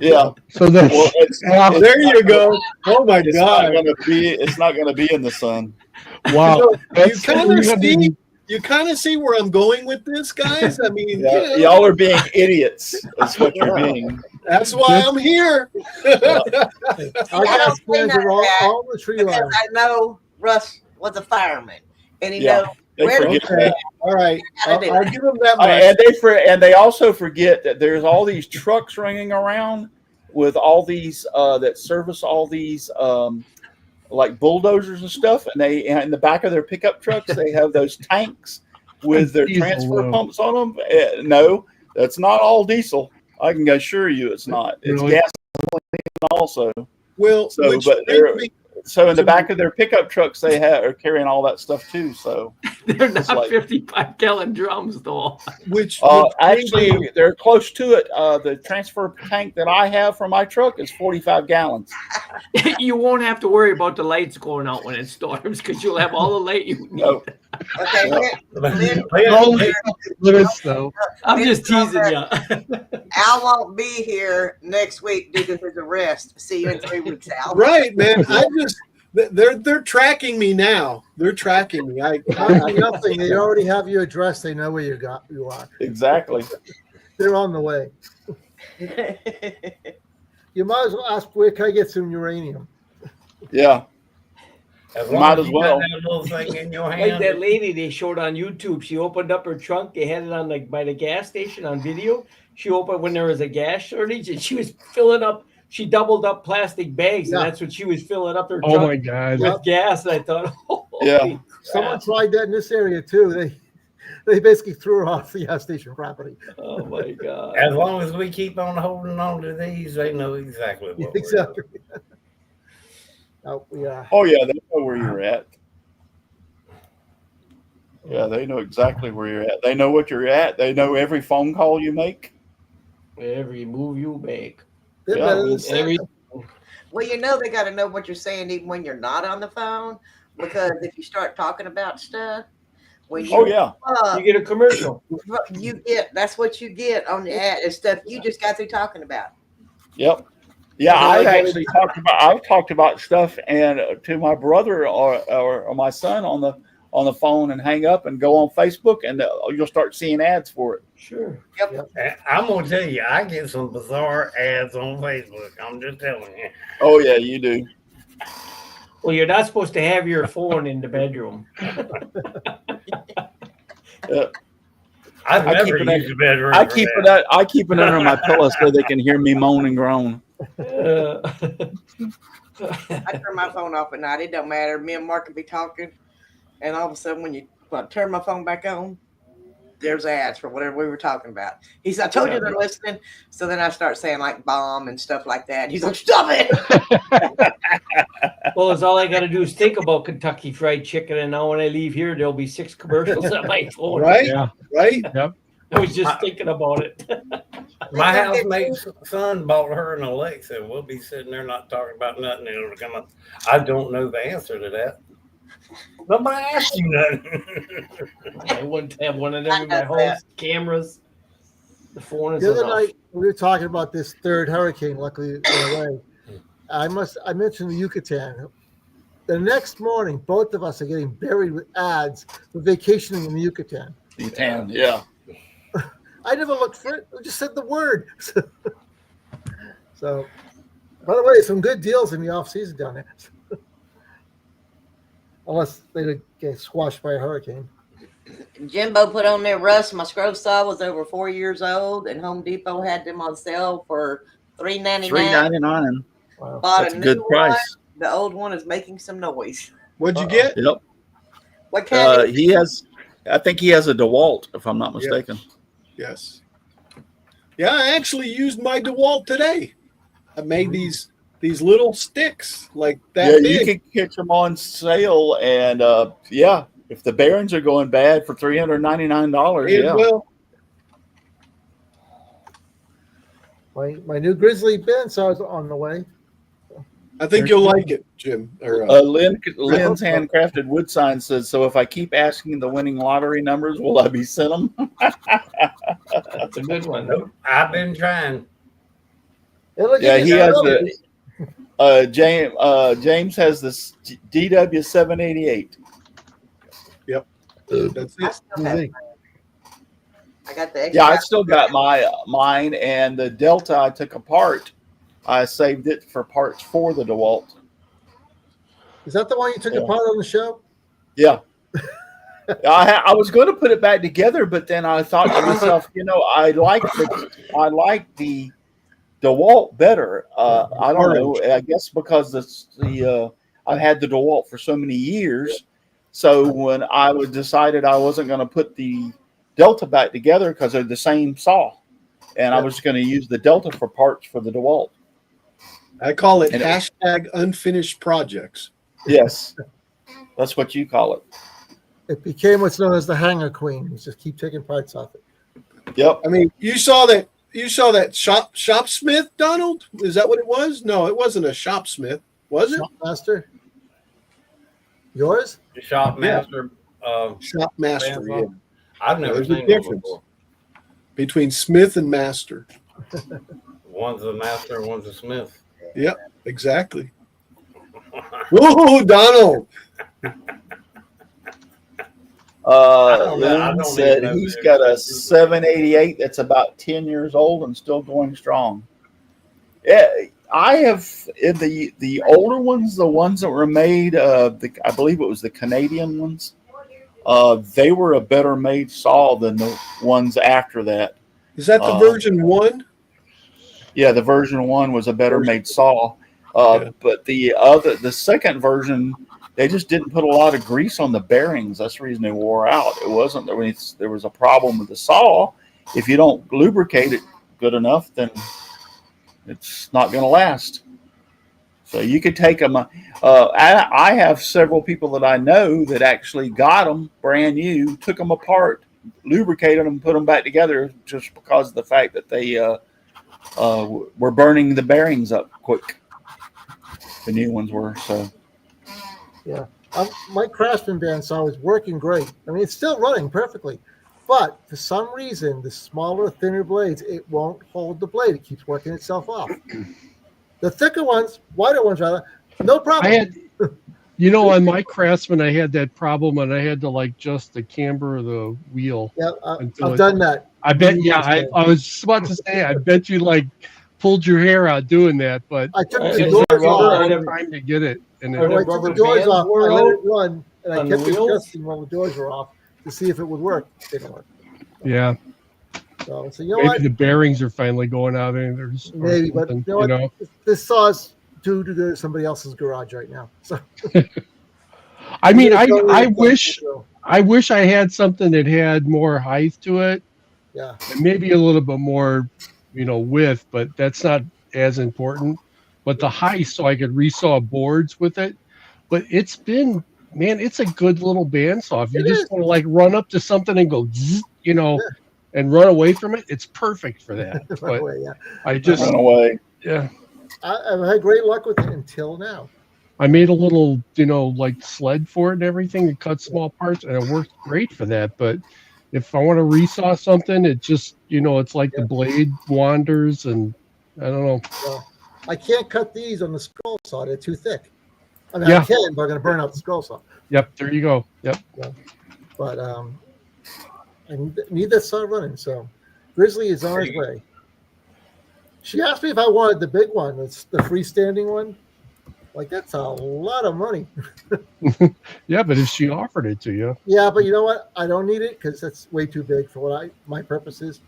Yeah. So there you go. Oh my God! It's not going to be in the sun. Wow. You kind of see where I'm going with this, guys. I mean, y'all are being idiots. That's what you're being. That's why I'm here. Our gas plans are all the tree lines. I know Russ was a fireman, and he Yeah. knows They Where- forget Okay. that. All right. Gotta do I'll it. give them that much. And they also forget that there's all these trucks ringing around with all these that service all these like bulldozers and stuff, and they in the back of their pickup trucks they have those tanks with their Diesel, transfer though. pumps on them. No, that's not all diesel. I can assure you it's not. It's Really? gasoline also. Well, So, which but brings they're me- so in the back of their pickup trucks they are carrying all that stuff too. So They're It's not like- 55-gallon drums, though. which brings me- actually they're close to it. The transfer tank that I have for my truck is 45 gallons. You won't have to worry about the lights going out when it storms because you'll have all the light you need. No. Okay, Lynn, Only limits, though. I'm just teasing you. Al won't be here next week due to his arrest. See you in 3 weeks, Al. right, man. They're tracking me now. They're tracking me. Nothing. They already have your address. They know where you are. Exactly. They're on the way. You might as well ask, where can I get some uranium? Yeah. As Might long as as you well. got that little thing in your Like hand. that lady they showed on YouTube. She opened up her trunk. They had it on like by the gas station on video. She opened when there was a gas shortage and she was filling up. She doubled up plastic bags Yeah. and that's what she was filling up her Oh trunk my God. with gas. And I thought, holy Yeah. crap. Someone tried that in this area too. They basically threw her off the gas station property. Oh my God. As long as we keep on holding on to these, they know exactly what we're Exactly. Oh, yeah. Oh yeah, they know where you're at. Yeah, they know exactly where you're at. They know what you're at. They know every phone call you make. Every move you make. They're Yeah, better than Every Santa. Well, you know they got to know what you're saying even when you're not on the phone, because if you start talking about stuff, when you Oh yeah. you get a commercial. you get that's what you get on the ad is stuff you just got through talking about. Yep. Yeah, I've talked about stuff and to my brother or my son on the phone and hang up and go on Facebook and you'll start seeing ads for it. Sure. And I'm gonna tell you, I get some bizarre ads on Facebook. I'm just telling you. Oh yeah, you do. Well, you're not supposed to have your phone in the bedroom. I've I never keep it used the bedroom. I for keep that. I keep it under my pillow so they can hear me moan and groan. Uh, I turn my phone off at night. It don't matter. Me and Mark can be talking, and all of a sudden, when you turn my phone back on, there's ads for whatever we were talking about. He said, "I told you they're listening." So then I start saying like bomb and stuff like that. He's like, "Stop it!" well, it's all I got to do is think about Kentucky Fried Chicken, and now when I leave here, there'll be 6 commercials on my phone. Right? Yeah. Right? I was just thinking about it. My housemate's son bought her an Alexa. We'll be sitting there not talking about nothing. It'll come up. I don't know the answer to that. Nobody asked you nothing. I wouldn't have one of them in my I know house. that. Cameras. The phone is The other enough. night we were talking about this third hurricane. Luckily, it went away. I mentioned the Yucatan. The next morning, both of us are getting buried with ads for vacationing in the Yucatan. Yucatan, yeah. I never looked for it. I just said the word. So, by the way, some good deals in the off season down there. Unless they get squashed by a hurricane. Jimbo put on there, Russ, my scroll saw was over 4 years old, and Home Depot had them on sale for $3.99. $3.99. Wow. Bought That's a a new good one. price. The old one is making some noise. What'd you get? Yep. What kind of I think he has a DeWalt, if I'm not mistaken. Yes. Yeah, I actually used my DeWalt today. I made these little sticks like that Yeah, big. you can catch them on sale, and if the bearings are going bad for $399, It yeah. will. My new Grizzly bin saw is on the way. I think you'll like it, Jim. Or, Lynn's handcrafted wood sign says, "So if I keep asking the winning lottery numbers, will I be sent them?" That's a good one. Nope, I've been trying. Yeah, he has the James has this DW 788. that's I it. still have mine. I got the extra. Yeah, I still got mine, and the Delta I took apart. I saved it for parts for the DeWalt. Is that the one you took Yeah. apart on the show? Yeah, I was going to put it back together, but then I thought to myself, I like the DeWalt better. I don't know. I guess because I've had the DeWalt for so many years. So when I decided I wasn't going to put the Delta back together because they're the same saw, and I was going to use the Delta for parts for the DeWalt. I call it hashtag unfinished projects. Yes, that's what you call it. It became what's known as the hanger queen. You just keep taking parts off it. Yep. I mean, you saw that Shopsmith, Donald? Is that what it was? No, it wasn't a Shopsmith, was it? Shopmaster. Yours? The Shopmaster. Shopmaster. Yeah. I've never There's a seen one difference before. between Smith and Master. One's a master, one's a smith. Yep, exactly. Whoa, Donald! Lynn said he's got a 788 that's about 10 years old and still going strong. Yeah, I have in the older ones, the ones that were made, I believe it was the Canadian ones. They were a better made saw than the ones after that. Is that the version 1? Yeah, the version 1 was a better made saw. But the second version, they just didn't put a lot of grease on the bearings. That's the reason they wore out. It wasn't that there was a problem with the saw. If you don't lubricate it good enough, then it's not going to last. So you could take them. I have several people that I know that actually got them brand new, took them apart, lubricated them, put them back together just because of the fact that they were burning the bearings up quick. The new ones were, so. Yeah. My Craftsman bandsaw was working great. I mean, it's still running perfectly. But for some reason, the smaller, thinner blades, it won't hold the blade. It keeps working itself off. The thicker ones, wider ones rather, no problem. On my Craftsman, I had that problem, and I had to just the camber of the wheel. Yeah, I've done that. I bet. Yeah, I was about to say. I bet you pulled your hair out doing that, but I took it the took doors a off. long time to get it. And I took the doors off. I let it run, and I kept adjusting while the doors were off to see if it would work. It didn't work. Yeah. So maybe the bearings are finally going out. Maybe, but this saw's due to go to somebody else's garage right now. So. I mean, I wish I had something that had more height to it. Yeah. And maybe a little bit more, width, but that's not as important. But the height, so I could resaw boards with it. But it's been, man, it's a good little bandsaw. If you just want to run up to something and go, and run away from it, it's perfect for that. But I just run away. Yeah. I've had great luck with it until now. I made a little, sled for it and everything to cut small parts, and it worked great for that. But if I want to resaw something, it just, it's like the blade wanders, and I don't know. Well, I can't cut these on the scroll saw; they're too thick. I mean, I can, but I'm going to burn out the scroll saw. Yep, there you go. Yep. Yeah. But I need that saw running. So Grizzly is on his way. She asked me if I wanted the big one. It's the freestanding one. That's a lot of money. Yeah, but if she offered it to you. Yeah, but you know what? I don't need it because that's way too big for what my purposes.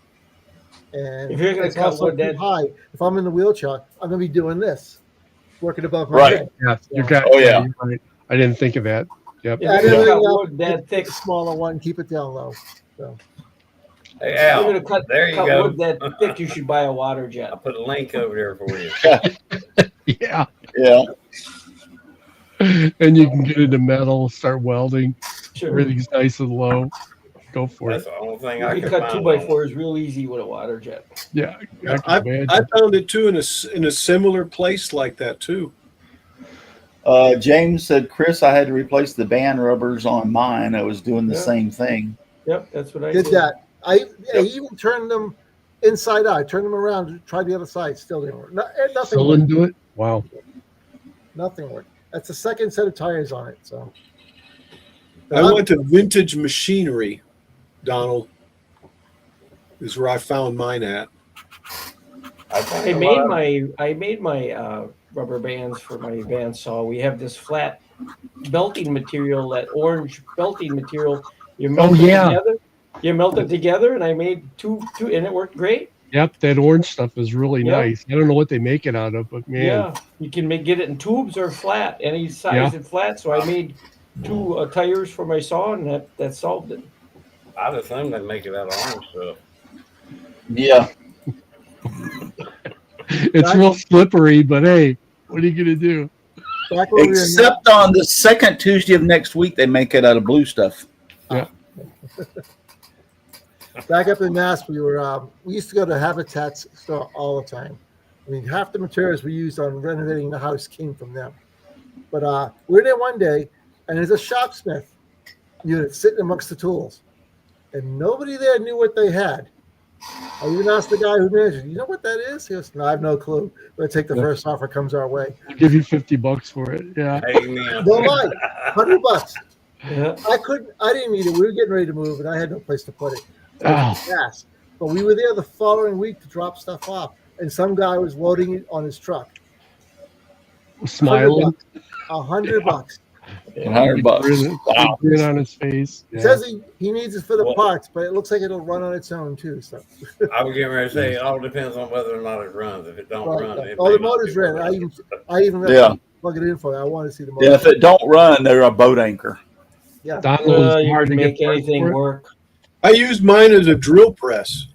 And if you're going to cut wood that high, if I'm in the wheelchair, I'm going to be doing this, working above my head. Yeah, you got. Oh yeah, right. I didn't think of that. Yep. Yeah, that thick, smaller one, keep it down low. So. Hey, Al, you're going to cut wood that thick, you should buy a water jet. I'll put a link over there for you. Yeah. Yeah. And you can get into metal, start welding. Sure. Everything's nice and low. Go for That's it. the only thing I can can cut find. 2x4s real easy with a water jet. Yeah. I found it too in a similar place like that too. James said, Chris, I had to replace the band rubbers on mine. I was doing the same thing. Yep, that's what I did. That. I even turned them inside out. I turned them around, tried the other side, still didn't work. Nothing still didn't do it? Wow. Nothing worked. That's the second set of tires on it. So I went to Vintage Machinery, Donald, is where I found mine at. I made my rubber bands for my bandsaw. We have this flat belting material, that orange belting material You melt it yeah. together. You melt it together, and I made two, and it worked great. Yep, that orange stuff is really Yep. nice. I don't know what they make it out of, but man, Yeah, you can get it in tubes or flat, any size and flat. So I made 2 tires for my saw, and that solved it. I'd assume they make it out of orange stuff. Yeah. it's real slippery. But hey, what are you gonna do? Back when we were in- Except on the second Tuesday of next week, they make it out of blue stuff. Back up in Mass, we used to go to Habitat's store all the time. I mean, half the materials we used on renovating the house came from them. But we were there one day, and there's a shopsmith unit sitting amongst the tools, and nobody there knew what they had. I even asked the guy who managed it, "You know what that is?" He goes, "No, I have no clue. We'll take the first offer comes our way." I'll give you $50 for it. Yeah. Amen. Don't lie, $100. Yeah. I didn't need it. We were getting ready to move, and I had no place to put it. Oh. Yes. But we were there the following week to drop stuff off, and some guy was loading it on his truck. Smiling. $100. $100. Wow. Grin on his face. It says he needs it for the parts, but it looks like it'll run on its own too. So I was getting ready to say it all depends on whether or not it runs. If it don't run, it oh, may the not motor's be ran. running. I even Yeah. plug it in for you. I want to see the motor. Yeah, if it don't run, they're a boat anchor. Yeah. Donald is You hard can to make get parts anything for it. work. I used mine as a drill press.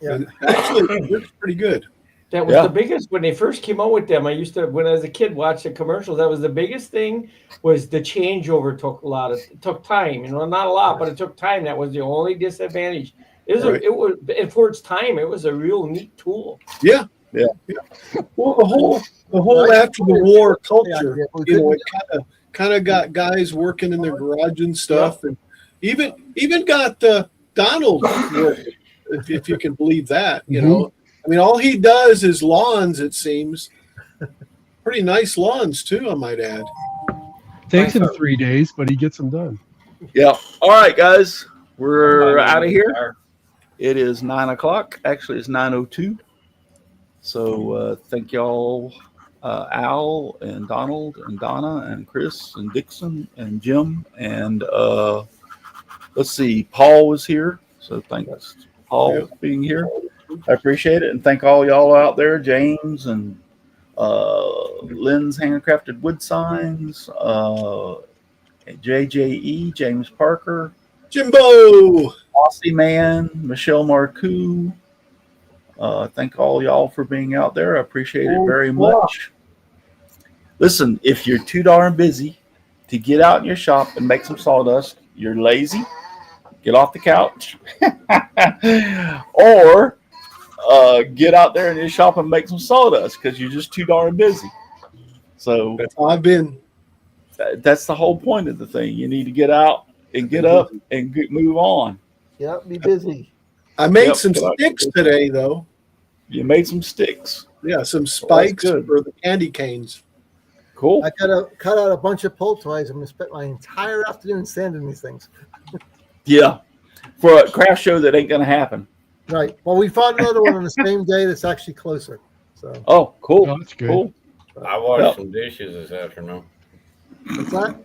Yeah. And actually, it works pretty good. That was Yeah. the biggest when they first came out with them. I used to, when I was a kid, watch the commercials. That was the biggest thing. Was the changeover took time. You know, not a lot, but it took time. That was the only disadvantage. Right. It was, and for its time, it was a real neat tool. Yeah. Yeah. Well, the whole after the war culture, Yeah, we you know, it couldn't- kind of got guys working in their garage and stuff, and even got Donald working, if you can believe that. You know, I mean, all he does is lawns. It seems pretty nice lawns too, I might add. Takes him 3 days, but he gets them done. Yeah. All right, guys. We're out of here. It is 9 o'clock. Actually, it's 9:02. So thank y'all, Al and Donald and Donna and Chris and Dixon and Jim and let's see, Paul was here. So thanks, Paul, for being here. I appreciate it, and thank all y'all out there, James and Lynn's Handcrafted Wood Signs, JJE, James Parker, Jimbo, Aussie Man, Michelle Marcoux. Thank all y'all for being out there. I appreciate it very much. Listen, if you're too darn busy to get out in your shop and make some sawdust, you're lazy, get off the couch. Or get out there in your shop and make some sawdust because you're just too darn busy. So that's how I've been. That's the whole point of the thing. You need to get out and get up and move on. Yep, be busy. I made some sticks today, though. You made some sticks. Yeah, some spikes for the candy canes. Cool. I gotta cut out a bunch of pull ties. I'm gonna spend my entire afternoon sanding these things. Yeah, for a craft show that ain't gonna happen. Right. Well, we found another one on the same day that's actually closer. So. Oh, cool. Oh, that's good. Cool. I washed some dishes this afternoon. What's that?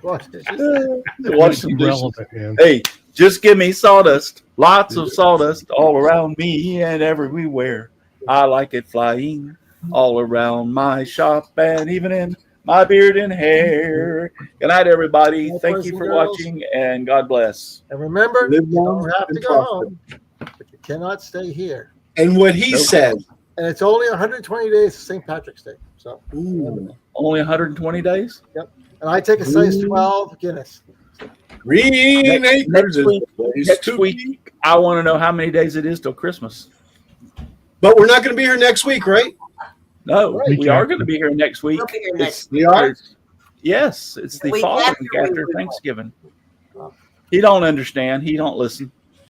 Watch some dishes. Relevant, man. Hey, just give me sawdust. Lots of sawdust all around me and everywhere. I like it flying all around my shop and even in my beard and hair. Good night, everybody. Well, Thank boys you and for girls. watching, and God bless. And remember, Live you long don't have to and go prosper. home, but you cannot stay here. And what he said. And it's only 120 days to St. Patrick's Day. So, Only 120 days? yep. And I take a size 12 Guinness. Green Next acres week, is the place next to week, be. I want to know how many days it is till Christmas. But we're not going to be here next week, right? No, Right. we are going to be here next week. We'll be here next We are. Yes, it's the Week following after we after will. Thanksgiving. He don't understand. He don't listen.